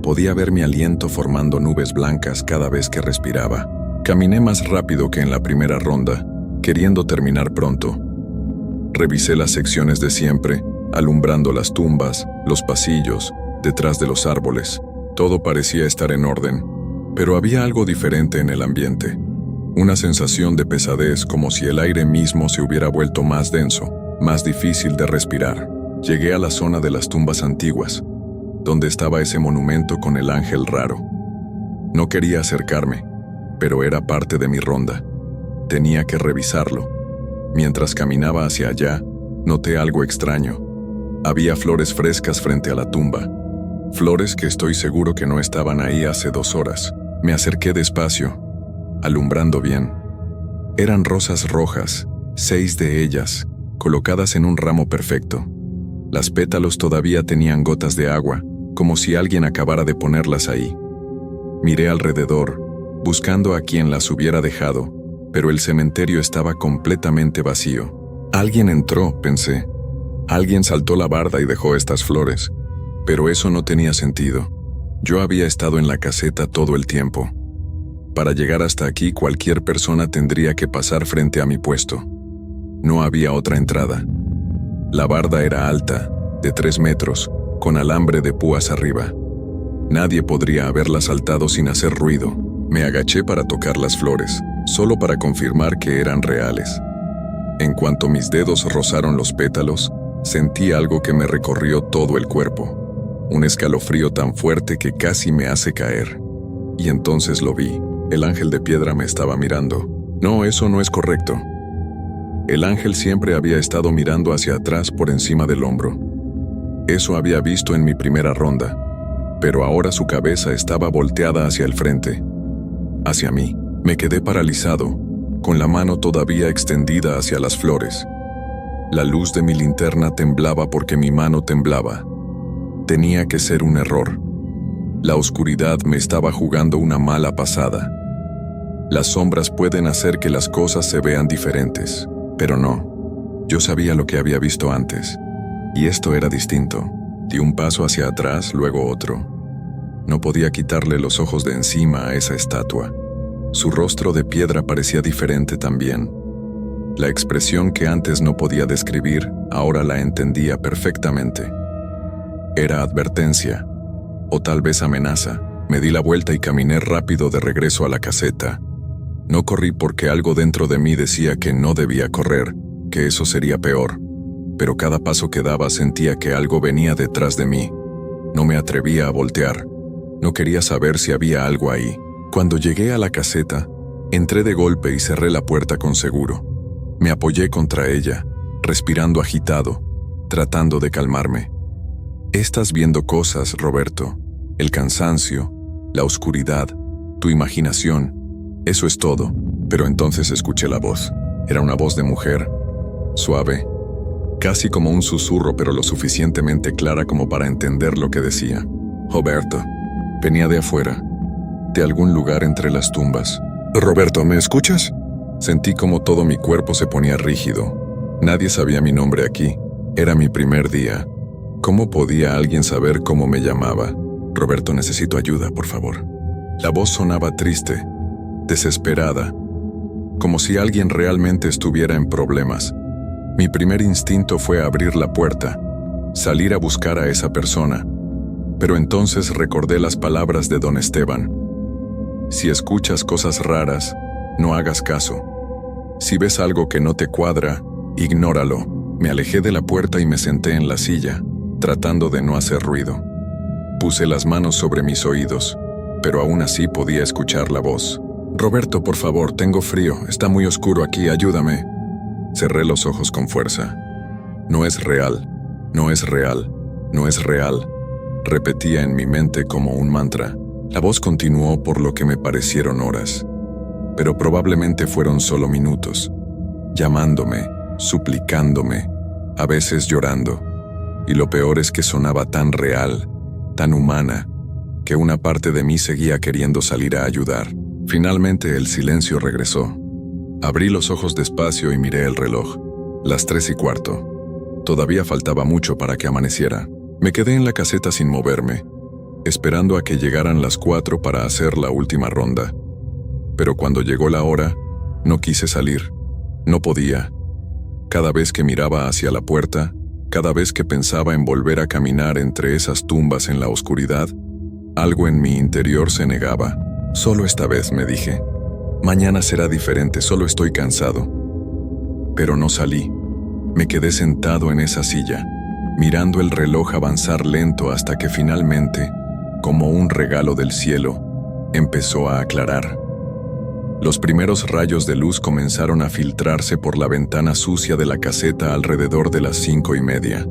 Podía ver mi aliento formando nubes blancas cada vez que respiraba. Caminé más rápido que en la primera ronda, queriendo terminar pronto. Revisé las secciones de siempre, alumbrando las tumbas, los pasillos, detrás de los árboles. Todo parecía estar en orden, pero había algo diferente en el ambiente. Una sensación de pesadez, como si el aire mismo se hubiera vuelto más denso, más difícil de respirar. Llegué a la zona de las tumbas antiguas, donde estaba ese monumento con el ángel raro. No quería acercarme, pero era parte de mi ronda. Tenía que revisarlo. Mientras caminaba hacia allá, noté algo extraño. Había flores frescas frente a la tumba. Flores que estoy seguro que no estaban ahí hace 2 horas. Me acerqué despacio, alumbrando bien. Eran rosas rojas, 6 de ellas, colocadas en un ramo perfecto. Las pétalos todavía tenían gotas de agua, como si alguien acabara de ponerlas ahí. Miré alrededor, buscando a quien las hubiera dejado, pero el cementerio estaba completamente vacío. Alguien entró, pensé. Alguien saltó la barda y dejó estas flores. Pero eso no tenía sentido. Yo había estado en la caseta todo el tiempo. Para llegar hasta aquí, cualquier persona tendría que pasar frente a mi puesto. No había otra entrada. La barda era alta, de 3 metros, con alambre de púas arriba. Nadie podría haberla saltado sin hacer ruido. Me agaché para tocar las flores, solo para confirmar que eran reales. En cuanto mis dedos rozaron los pétalos, sentí algo que me recorrió todo el cuerpo. Un escalofrío tan fuerte que casi me hace caer. Y entonces lo vi. El ángel de piedra me estaba mirando. No, eso no es correcto. El ángel siempre había estado mirando hacia atrás por encima del hombro. Eso había visto en mi primera ronda. Pero ahora su cabeza estaba volteada hacia el frente. Hacia mí. Me quedé paralizado, con la mano todavía extendida hacia las flores. La luz de mi linterna temblaba porque mi mano temblaba. Tenía que ser un error. La oscuridad me estaba jugando una mala pasada. Las sombras pueden hacer que las cosas se vean diferentes, pero no. Yo sabía lo que había visto antes, y esto era distinto. Di un paso hacia atrás, luego otro. No podía quitarle los ojos de encima a esa estatua. Su rostro de piedra parecía diferente también. La expresión que antes no podía describir, ahora la entendía perfectamente. Era advertencia, o tal vez amenaza. Me di la vuelta y caminé rápido de regreso a la caseta. No corrí porque algo dentro de mí decía que no debía correr, que eso sería peor. Pero cada paso que daba sentía que algo venía detrás de mí. No me atrevía a voltear. No quería saber si había algo ahí. Cuando llegué a la caseta, entré de golpe y cerré la puerta con seguro. Me apoyé contra ella, respirando agitado, tratando de calmarme. Estás viendo cosas, Roberto. El cansancio, la oscuridad, tu imaginación. Eso es todo. Pero entonces escuché la voz. Era una voz de mujer, suave, casi como un susurro, pero lo suficientemente clara como para entender lo que decía. Roberto. Venía de afuera, de algún lugar entre las tumbas. Roberto, ¿me escuchas? Sentí como todo mi cuerpo se ponía rígido. Nadie sabía mi nombre aquí. Era mi primer día. ¿Cómo podía alguien saber cómo me llamaba? Roberto, necesito ayuda, por favor. La voz sonaba triste, desesperada, como si alguien realmente estuviera en problemas. Mi primer instinto fue abrir la puerta, salir a buscar a esa persona. Pero entonces recordé las palabras de don Esteban. Si escuchas cosas raras, no hagas caso. Si ves algo que no te cuadra, ignóralo. Me alejé de la puerta y me senté en la silla, tratando de no hacer ruido. Puse las manos sobre mis oídos, pero aún así podía escuchar la voz. Roberto, por favor, tengo frío, está muy oscuro aquí, ayúdame. Cerré los ojos con fuerza. No es real, no es real, no es real. Repetía en mi mente como un mantra. La voz continuó por lo que me parecieron horas, pero probablemente fueron solo minutos, llamándome, suplicándome, a veces llorando. Y lo peor es que sonaba tan real, tan humana, que una parte de mí seguía queriendo salir a ayudar. Finalmente el silencio regresó. Abrí los ojos despacio y miré el reloj. Las 3:15. Todavía faltaba mucho para que amaneciera. Me quedé en la caseta sin moverme, esperando a que llegaran las 4 para hacer la última ronda. Pero cuando llegó la hora, no quise salir. No podía. Cada vez que miraba hacia la puerta, cada vez que pensaba en volver a caminar entre esas tumbas en la oscuridad, algo en mi interior se negaba. Solo esta vez, me dije. Mañana será diferente, solo estoy cansado. Pero no salí. Me quedé sentado en esa silla, mirando el reloj avanzar lento hasta que finalmente, como un regalo del cielo, empezó a aclarar. Los primeros rayos de luz comenzaron a filtrarse por la ventana sucia de la caseta alrededor de las 5:30.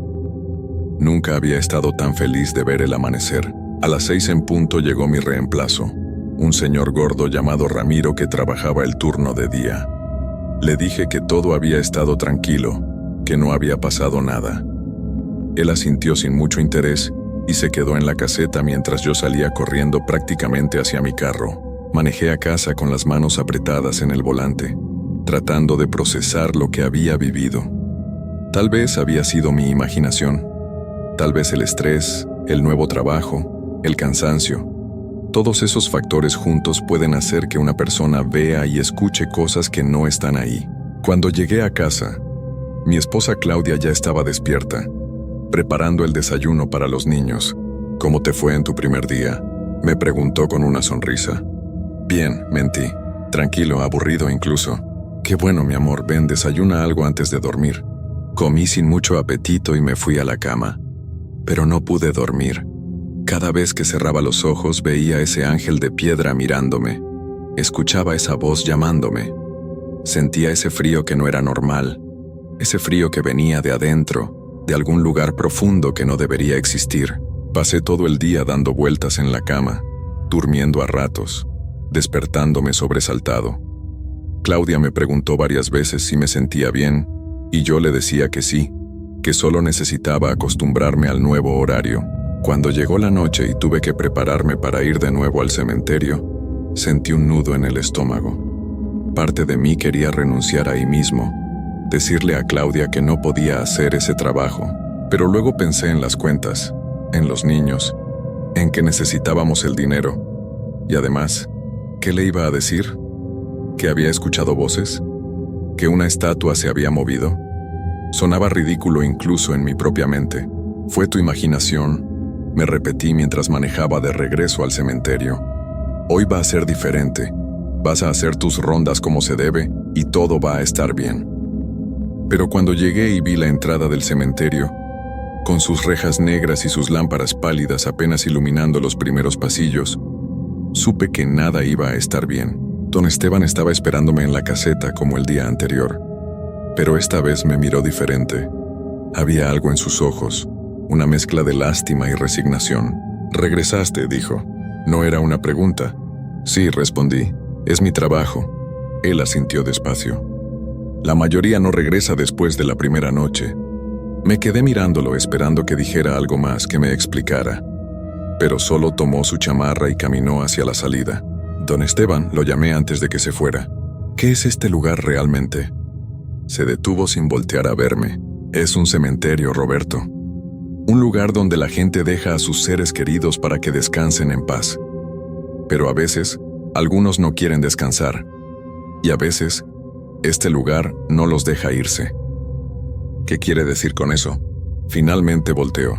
Nunca había estado tan feliz de ver el amanecer. A las 6 en punto llegó mi reemplazo, un señor gordo llamado Ramiro que trabajaba el turno de día. Le dije que todo había estado tranquilo, que no había pasado nada. Él asintió sin mucho interés y se quedó en la caseta mientras yo salía corriendo prácticamente hacia mi carro. Manejé a casa con las manos apretadas en el volante, tratando de procesar lo que había vivido. Tal vez había sido mi imaginación, tal vez el estrés, el nuevo trabajo, el cansancio. Todos esos factores juntos pueden hacer que una persona vea y escuche cosas que no están ahí. Cuando llegué a casa, mi esposa Claudia ya estaba despierta, preparando el desayuno para los niños. ¿Cómo te fue en tu primer día?, me preguntó con una sonrisa. Bien, mentí. Tranquilo, aburrido incluso. Qué bueno, mi amor, ven, desayuna algo antes de dormir. Comí sin mucho apetito y me fui a la cama. Pero no pude dormir. Cada vez que cerraba los ojos veía ese ángel de piedra mirándome. Escuchaba esa voz llamándome. Sentía ese frío que no era normal. Ese frío que venía de adentro, de algún lugar profundo que no debería existir. Pasé todo el día dando vueltas en la cama, durmiendo a ratos, despertándome sobresaltado. Claudia me preguntó varias veces si me sentía bien, y yo le decía que sí, que solo necesitaba acostumbrarme al nuevo horario. Cuando llegó la noche y tuve que prepararme para ir de nuevo al cementerio, sentí un nudo en el estómago. Parte de mí quería renunciar ahí mismo, decirle a Claudia que no podía hacer ese trabajo, pero luego pensé en las cuentas, en los niños, en que necesitábamos el dinero. Y además, ¿qué le iba a decir? ¿Que había escuchado voces? ¿Que una estatua se había movido? Sonaba ridículo incluso en mi propia mente. Fue tu imaginación, me repetí mientras manejaba de regreso al cementerio. Hoy va a ser diferente. Vas a hacer tus rondas como se debe y todo va a estar bien. Pero cuando llegué y vi la entrada del cementerio, con sus rejas negras y sus lámparas pálidas apenas iluminando los primeros pasillos, supe que nada iba a estar bien. Don Esteban estaba esperándome en la caseta como el día anterior, pero esta vez me miró diferente. Había algo en sus ojos, una mezcla de lástima y resignación. «Regresaste», dijo. No era una pregunta. «Sí», respondí. «Es mi trabajo». Él asintió despacio. «La mayoría no regresa después de la primera noche». Me quedé mirándolo esperando que dijera algo más, que me explicara. Pero solo tomó su chamarra y caminó hacia la salida. «Don Esteban», lo llamé antes de que se fuera. «¿Qué es este lugar realmente?» Se detuvo sin voltear a verme. «Es un cementerio, Roberto. Un lugar donde la gente deja a sus seres queridos para que descansen en paz. Pero a veces, algunos no quieren descansar. Y a veces, este lugar no los deja irse». «¿Qué quiere decir con eso?» Finalmente volteó.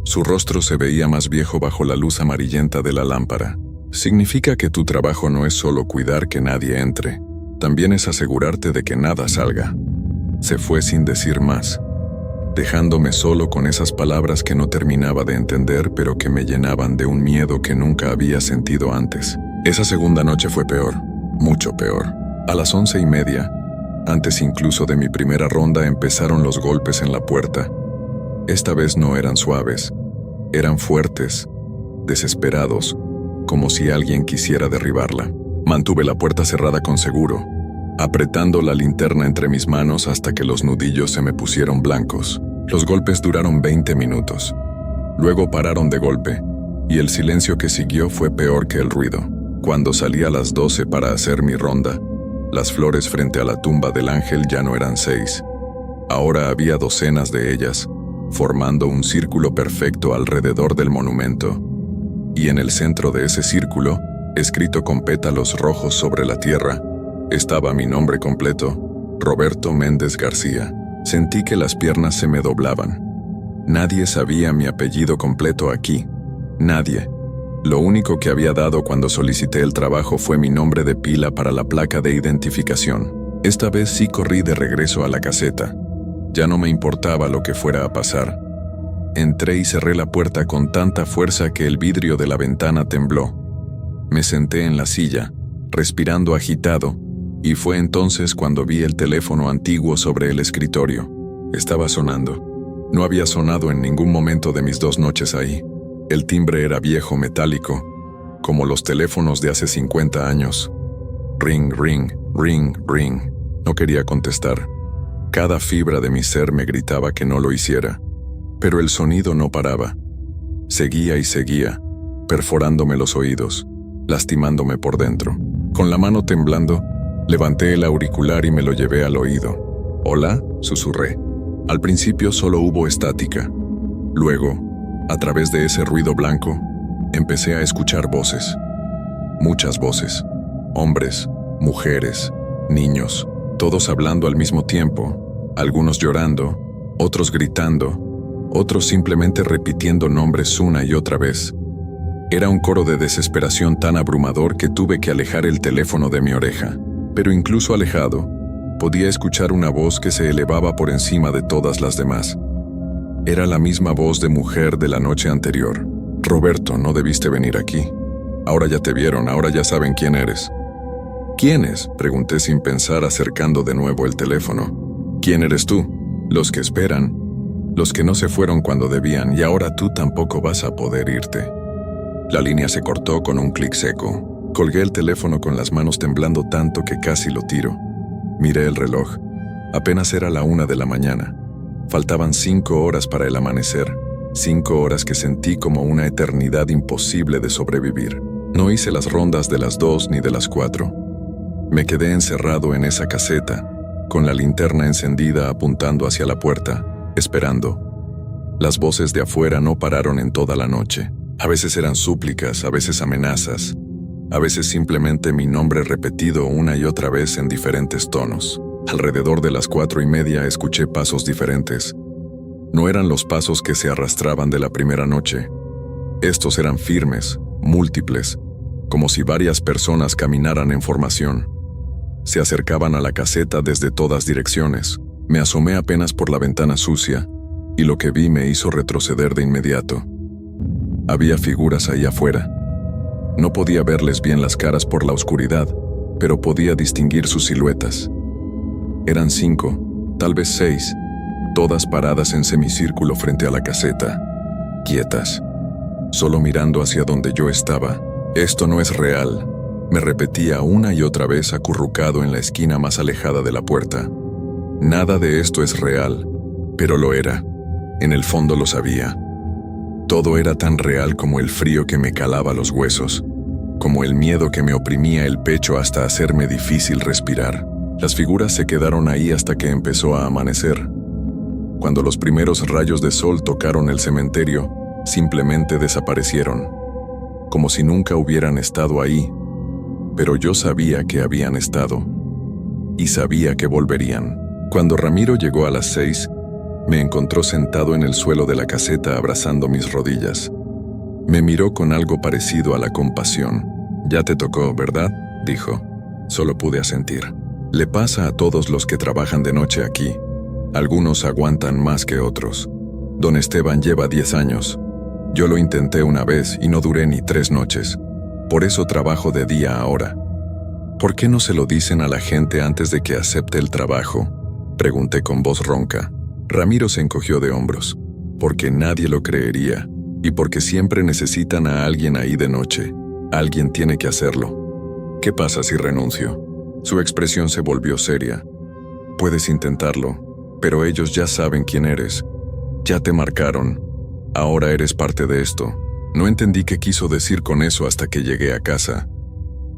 Su rostro se veía más viejo bajo la luz amarillenta de la lámpara. «Significa que tu trabajo no es solo cuidar que nadie entre, también es asegurarte de que nada salga». Se fue sin decir más, dejándome solo con esas palabras que no terminaba de entender, pero que me llenaban de un miedo que nunca había sentido antes. Esa segunda noche fue peor, mucho peor. A las 11:30, antes incluso de mi primera ronda, empezaron los golpes en la puerta. Esta vez no eran suaves, eran fuertes, desesperados, como si alguien quisiera derribarla. Mantuve la puerta cerrada con seguro, apretando la linterna entre mis manos hasta que los nudillos se me pusieron blancos. Los golpes duraron 20 minutos. Luego pararon de golpe, y el silencio que siguió fue peor que el ruido. Cuando salí a las 12 para hacer mi ronda, las flores frente a la tumba del ángel ya no eran 6. Ahora había docenas de ellas, formando un círculo perfecto alrededor del monumento. Y en el centro de ese círculo, escrito con pétalos rojos sobre la tierra, estaba mi nombre completo, Roberto Méndez García. Sentí que las piernas se me doblaban. Nadie sabía mi apellido completo aquí. Nadie. Lo único que había dado cuando solicité el trabajo fue mi nombre de pila para la placa de identificación. Esta vez sí corrí de regreso a la caseta. Ya no me importaba lo que fuera a pasar. Entré y cerré la puerta con tanta fuerza que el vidrio de la ventana tembló. Me senté en la silla, respirando agitado, y fue entonces cuando vi el teléfono antiguo sobre el escritorio. Estaba sonando. No había sonado en ningún momento de mis 2 noches ahí. El timbre era viejo, metálico, como los teléfonos de hace 50 años. Ring, ring, ring, ring. No quería contestar. Cada fibra de mi ser me gritaba que no lo hiciera. Pero el sonido no paraba. Seguía y seguía, perforándome los oídos, lastimándome por dentro. Con la mano temblando, levanté el auricular y me lo llevé al oído. «¿Hola?», susurré. Al principio solo hubo estática. Luego, a través de ese ruido blanco, empecé a escuchar voces. Muchas voces. Hombres, mujeres, niños, todos hablando al mismo tiempo, algunos llorando, otros gritando, otros simplemente repitiendo nombres una y otra vez. Era un coro de desesperación tan abrumador que tuve que alejar el teléfono de mi oreja. Pero incluso alejado, podía escuchar una voz que se elevaba por encima de todas las demás. Era la misma voz de mujer de la noche anterior. «Roberto, no debiste venir aquí. Ahora ya te vieron, ahora ya saben quién eres». «¿Quiénes?», pregunté sin pensar, acercando de nuevo el teléfono. «¿Quién eres tú? Los que esperan. Los que no se fueron cuando debían, y ahora tú tampoco vas a poder irte». La línea se cortó con un clic seco. Colgué el teléfono con las manos temblando tanto que casi lo tiro. Miré el reloj. Apenas era la 1 de la mañana. Faltaban 5 horas para el amanecer. 5 horas que sentí como una eternidad imposible de sobrevivir. No hice las rondas de las 2 ni de las 4. Me quedé encerrado en esa caseta, con la linterna encendida apuntando hacia la puerta, esperando. Las voces de afuera no pararon en toda la noche. A veces eran súplicas, a veces amenazas, a veces simplemente mi nombre repetido una y otra vez en diferentes tonos. Alrededor de las 4:30 escuché pasos diferentes. No eran los pasos que se arrastraban de la primera noche. Estos eran firmes, múltiples, como si varias personas caminaran en formación. Se acercaban a la caseta desde todas direcciones. Me asomé apenas por la ventana sucia, y lo que vi me hizo retroceder de inmediato. Había figuras ahí afuera. No podía verles bien las caras por la oscuridad, pero podía distinguir sus siluetas. Eran 5, tal vez 6, todas paradas en semicírculo frente a la caseta, quietas, solo mirando hacia donde yo estaba. Esto no es real, me repetía una y otra vez acurrucado en la esquina más alejada de la puerta. Nada de esto es real, pero lo era. En el fondo lo sabía. Todo era tan real como el frío que me calaba los huesos, como el miedo que me oprimía el pecho hasta hacerme difícil respirar. Las figuras se quedaron ahí hasta que empezó a amanecer. Cuando los primeros rayos de sol tocaron el cementerio, simplemente desaparecieron, como si nunca hubieran estado ahí. Pero yo sabía que habían estado, y sabía que volverían. Cuando Ramiro llegó a las 6, me encontró sentado en el suelo de la caseta abrazando mis rodillas. Me miró con algo parecido a la compasión. «Ya te tocó, ¿verdad?», dijo. Solo pude asentir. Le pasa a todos los que trabajan de noche aquí. Algunos aguantan más que otros. Don Esteban lleva 10 años. Yo lo intenté una vez y no duré ni 3 noches. Por eso trabajo de día ahora. «¿Por qué no se lo dicen a la gente antes de que acepte el trabajo?», pregunté con voz ronca. Ramiro se encogió de hombros. «Porque nadie lo creería, y porque siempre necesitan a alguien ahí de noche. Alguien tiene que hacerlo. ¿Qué pasa si renuncio?». Su expresión se volvió seria. «Puedes intentarlo, pero ellos ya saben quién eres. Ya te marcaron. Ahora eres parte de esto». No entendí qué quiso decir con eso hasta que llegué a casa.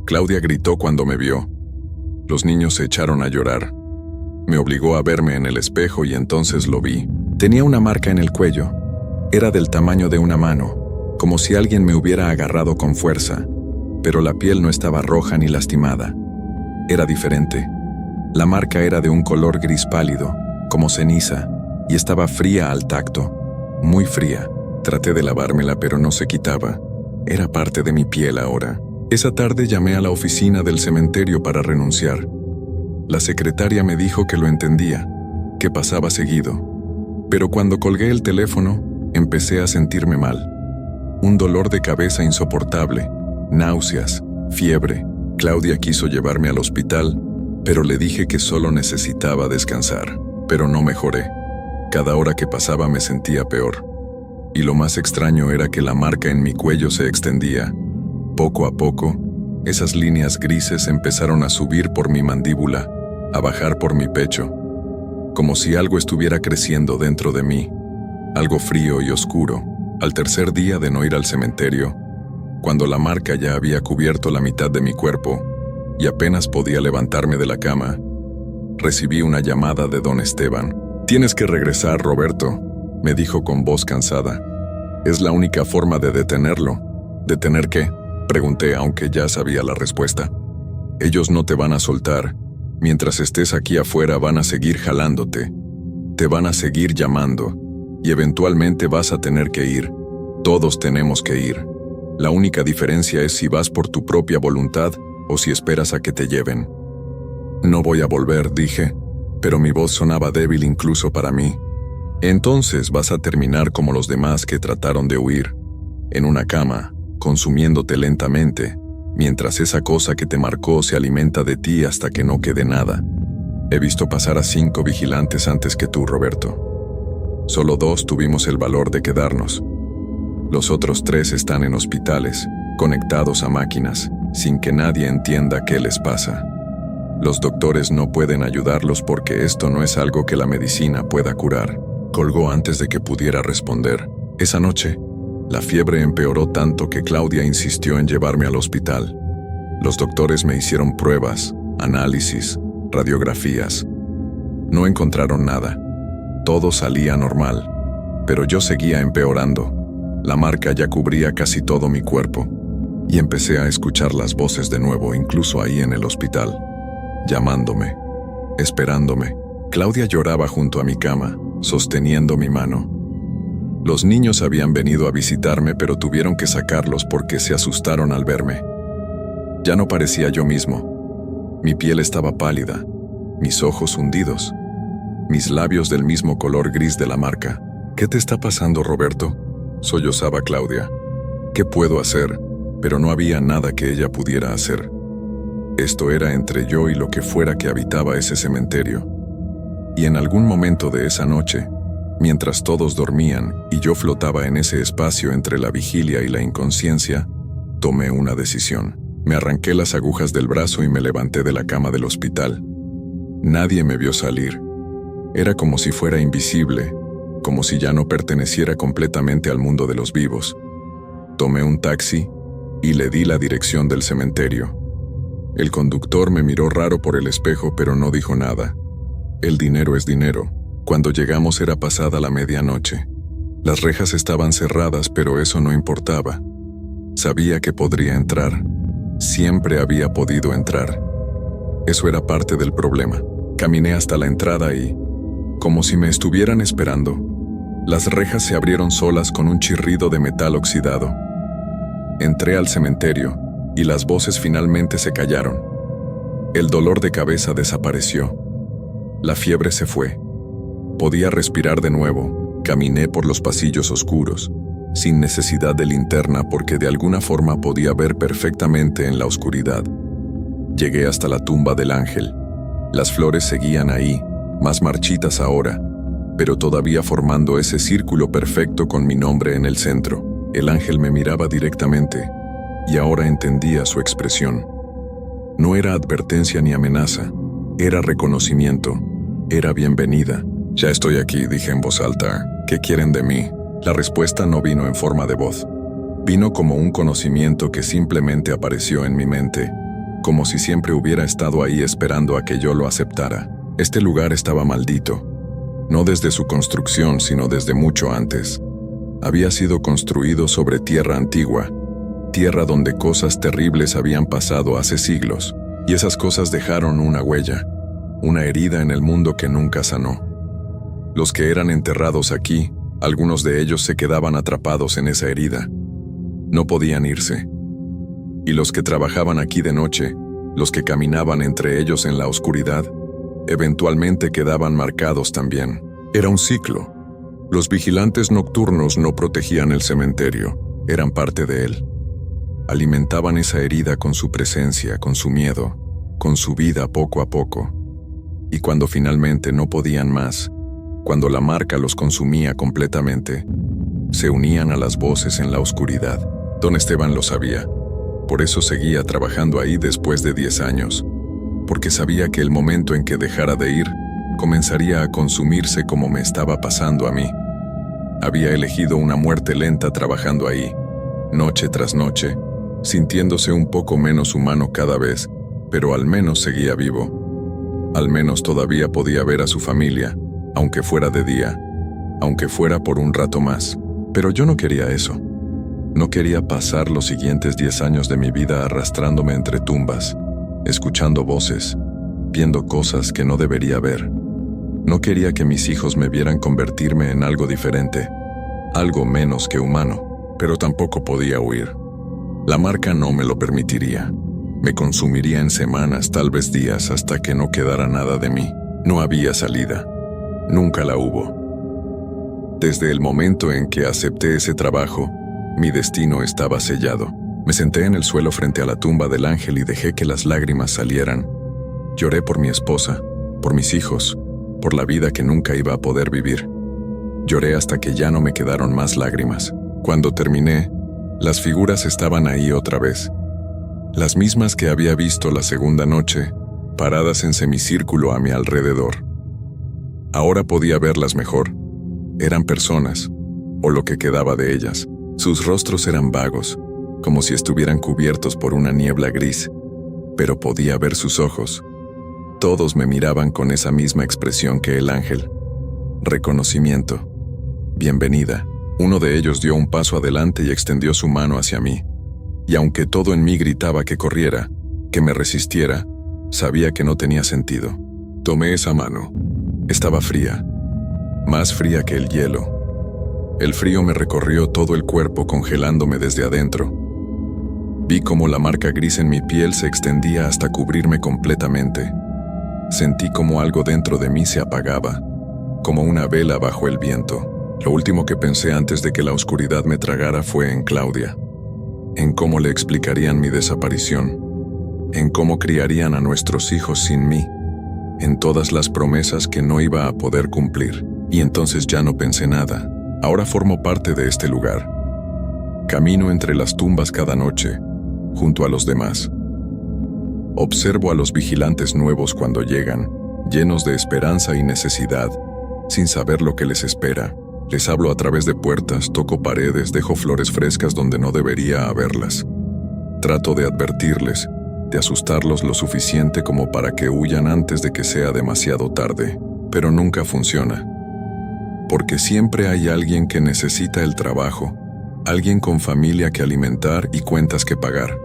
Claudia gritó cuando me vio. Los niños se echaron a llorar. Me obligó a verme en el espejo y entonces lo vi. Tenía una marca en el cuello. Era del tamaño de una mano, como si alguien me hubiera agarrado con fuerza, pero la piel no estaba roja ni lastimada. Era diferente. La marca era de un color gris pálido, como ceniza, y estaba fría al tacto, muy fría. Traté de lavármela, pero no se quitaba. Era parte de mi piel ahora. Esa tarde llamé a la oficina del cementerio para renunciar. La secretaria me dijo que lo entendía, que pasaba seguido. Pero cuando colgué el teléfono, empecé a sentirme mal. Un dolor de cabeza insoportable, náuseas, fiebre. Claudia quiso llevarme al hospital, pero le dije que solo necesitaba descansar. Pero no mejoré. Cada hora que pasaba me sentía peor. Y lo más extraño era que la marca en mi cuello se extendía. Poco a poco, esas líneas grises empezaron a subir por mi mandíbula, a bajar por mi pecho, como si algo estuviera creciendo dentro de mí, algo frío y oscuro. Al tercer día de no ir al cementerio, cuando la marca ya había cubierto la mitad de mi cuerpo y apenas podía levantarme de la cama, recibí una llamada de don Esteban. «Tienes que regresar, Roberto», me dijo con voz cansada. «Es la única forma de detenerlo». «¿Detener qué?», pregunté, aunque ya sabía la respuesta. «Ellos no te van a soltar. Mientras estés aquí afuera van a seguir jalándote. Te van a seguir llamando. Y eventualmente vas a tener que ir. Todos tenemos que ir. La única diferencia es si vas por tu propia voluntad o si esperas a que te lleven». «No voy a volver», dije, pero mi voz sonaba débil incluso para mí. «Entonces vas a terminar como los demás que trataron de huir, en una cama, consumiéndote lentamente, mientras esa cosa que te marcó se alimenta de ti hasta que no quede nada. He visto pasar a 5 vigilantes antes que tú, Roberto. Solo 2 tuvimos el valor de quedarnos. Los otros 3 están en hospitales, conectados a máquinas, sin que nadie entienda qué les pasa. Los doctores no pueden ayudarlos porque esto no es algo que la medicina pueda curar». Colgó antes de que pudiera responder. Esa noche, la fiebre empeoró tanto que Claudia insistió en llevarme al hospital. Los doctores me hicieron pruebas, análisis, radiografías. No encontraron nada. Todo salía normal, pero yo seguía empeorando. La marca ya cubría casi todo mi cuerpo, y empecé a escuchar las voces de nuevo, incluso ahí en el hospital, llamándome, esperándome. Claudia lloraba junto a mi cama, sosteniendo mi mano. Los niños habían venido a visitarme, pero tuvieron que sacarlos porque se asustaron al verme. Ya no parecía yo mismo. Mi piel estaba pálida, mis ojos hundidos, mis labios del mismo color gris de la marca. «¿Qué te está pasando, Roberto?», sollozaba Claudia. «¿Qué puedo hacer?», pero no había nada que ella pudiera hacer. Esto era entre yo y lo que fuera que habitaba ese cementerio. Y en algún momento de esa noche, mientras todos dormían y yo flotaba en ese espacio entre la vigilia y la inconsciencia, tomé una decisión. Me arranqué las agujas del brazo y me levanté de la cama del hospital. Nadie me vio salir. Era como si fuera invisible, como si ya no perteneciera completamente al mundo de los vivos. Tomé un taxi y le di la dirección del cementerio. El conductor me miró raro por el espejo, pero no dijo nada. El dinero es dinero. Cuando llegamos era pasada la medianoche. Las rejas estaban cerradas, pero eso no importaba. Sabía que podría entrar. Siempre había podido entrar. Eso era parte del problema. Caminé hasta la entrada y, como si me estuvieran esperando, las rejas se abrieron solas con un chirrido de metal oxidado. Entré al cementerio y las voces finalmente se callaron. El dolor de cabeza desapareció. La fiebre se fue. Podía respirar de nuevo. Caminé por los pasillos oscuros, sin necesidad de linterna porque de alguna forma podía ver perfectamente en la oscuridad. Llegué hasta la tumba del ángel. Las flores seguían ahí, más marchitas ahora, pero todavía formando ese círculo perfecto con mi nombre en el centro. El ángel me miraba directamente, y ahora entendía su expresión. No era advertencia ni amenaza, era reconocimiento, era bienvenida. «Ya estoy aquí», dije en voz alta. «¿Qué quieren de mí?». La respuesta no vino en forma de voz. Vino como un conocimiento que simplemente apareció en mi mente, como si siempre hubiera estado ahí esperando a que yo lo aceptara. Este lugar estaba maldito, no desde su construcción, sino desde mucho antes. Había sido construido sobre tierra antigua, tierra donde cosas terribles habían pasado hace siglos, y esas cosas dejaron una huella, una herida en el mundo que nunca sanó. Los que eran enterrados aquí, algunos de ellos se quedaban atrapados en esa herida. No podían irse. Y los que trabajaban aquí de noche, los que caminaban entre ellos en la oscuridad, eventualmente quedaban marcados también. Era un ciclo. Los vigilantes nocturnos no protegían el cementerio, eran parte de él. Alimentaban esa herida con su presencia, con su miedo, con su vida poco a poco. Y cuando finalmente no podían más, cuando la marca los consumía completamente, se unían a las voces en la oscuridad. Don Esteban lo sabía. Por eso seguía trabajando ahí después de 10 años, porque sabía que el momento en que dejara de ir, comenzaría a consumirse como me estaba pasando a mí. Había elegido una muerte lenta trabajando ahí, noche tras noche, sintiéndose un poco menos humano cada vez, pero al menos seguía vivo. Al menos todavía podía ver a su familia, aunque fuera de día, aunque fuera por un rato más. Pero yo no quería eso. No quería pasar los siguientes 10 años de mi vida arrastrándome entre tumbas, escuchando voces, viendo cosas que no debería ver. No quería que mis hijos me vieran convertirme en algo diferente, algo menos que humano, pero tampoco podía huir. La marca no me lo permitiría. Me consumiría en semanas, tal vez días, hasta que no quedara nada de mí. No había salida. Nunca la hubo. Desde el momento en que acepté ese trabajo, mi destino estaba sellado. Me senté en el suelo frente a la tumba del ángel y dejé que las lágrimas salieran. Lloré por mi esposa, por mis hijos, por la vida que nunca iba a poder vivir. Lloré hasta que ya no me quedaron más lágrimas. Cuando terminé, las figuras estaban ahí otra vez. Las mismas que había visto la segunda noche, paradas en semicírculo a mi alrededor. Ahora podía verlas mejor. Eran personas, o lo que quedaba de ellas. Sus rostros eran vagos, como si estuvieran cubiertos por una niebla gris, pero podía ver sus ojos. Todos me miraban con esa misma expresión que el ángel. Reconocimiento. Bienvenida. Uno de ellos dio un paso adelante y extendió su mano hacia mí. Y aunque todo en mí gritaba que corriera, que me resistiera, sabía que no tenía sentido. Tomé esa mano. Estaba fría, más fría que el hielo. El frío me recorrió todo el cuerpo, congelándome desde adentro. Vi cómo la marca gris en mi piel se extendía hasta cubrirme completamente. Sentí como algo dentro de mí se apagaba, como una vela bajo el viento. Lo último que pensé antes de que la oscuridad me tragara fue en Claudia, en cómo le explicarían mi desaparición, en cómo criarían a nuestros hijos sin mí, en todas las promesas que no iba a poder cumplir. Y entonces ya no pensé nada. Ahora formo parte de este lugar. Camino entre las tumbas cada noche, junto a los demás. Observo a los vigilantes nuevos cuando llegan, llenos de esperanza y necesidad, sin saber lo que les espera. Les hablo a través de puertas, toco paredes, dejo flores frescas donde no debería haberlas. Trato de advertirles, de asustarlos lo suficiente como para que huyan antes de que sea demasiado tarde, pero nunca funciona. Porque siempre hay alguien que necesita el trabajo, alguien con familia que alimentar y cuentas que pagar,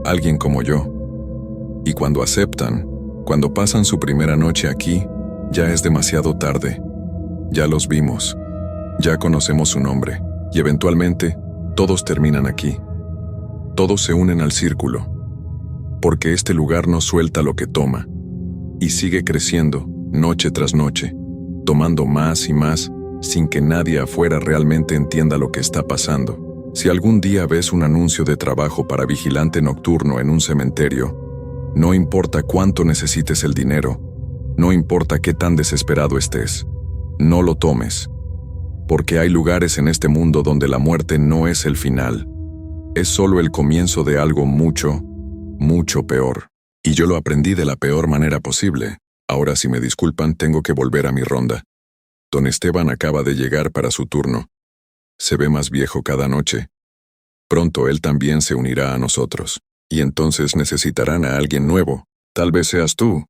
alguien como yo. Y cuando aceptan, cuando pasan su primera noche aquí, ya es demasiado tarde. Ya los vimos. Ya conocemos su nombre, y eventualmente, todos terminan aquí. Todos se unen al círculo, porque este lugar no suelta lo que toma, y sigue creciendo, noche tras noche, tomando más y más, sin que nadie afuera realmente entienda lo que está pasando. Si algún día ves un anuncio de trabajo para vigilante nocturno en un cementerio, no importa cuánto necesites el dinero, no importa qué tan desesperado estés, no lo tomes. Porque hay lugares en este mundo donde la muerte no es el final, es solo el comienzo de algo mucho, mucho peor. Y yo lo aprendí de la peor manera posible. Ahora, si me disculpan, tengo que volver a mi ronda. Don Esteban acaba de llegar para su turno. Se ve más viejo cada noche. Pronto él también se unirá a nosotros. Y entonces necesitarán a alguien nuevo. Tal vez seas tú.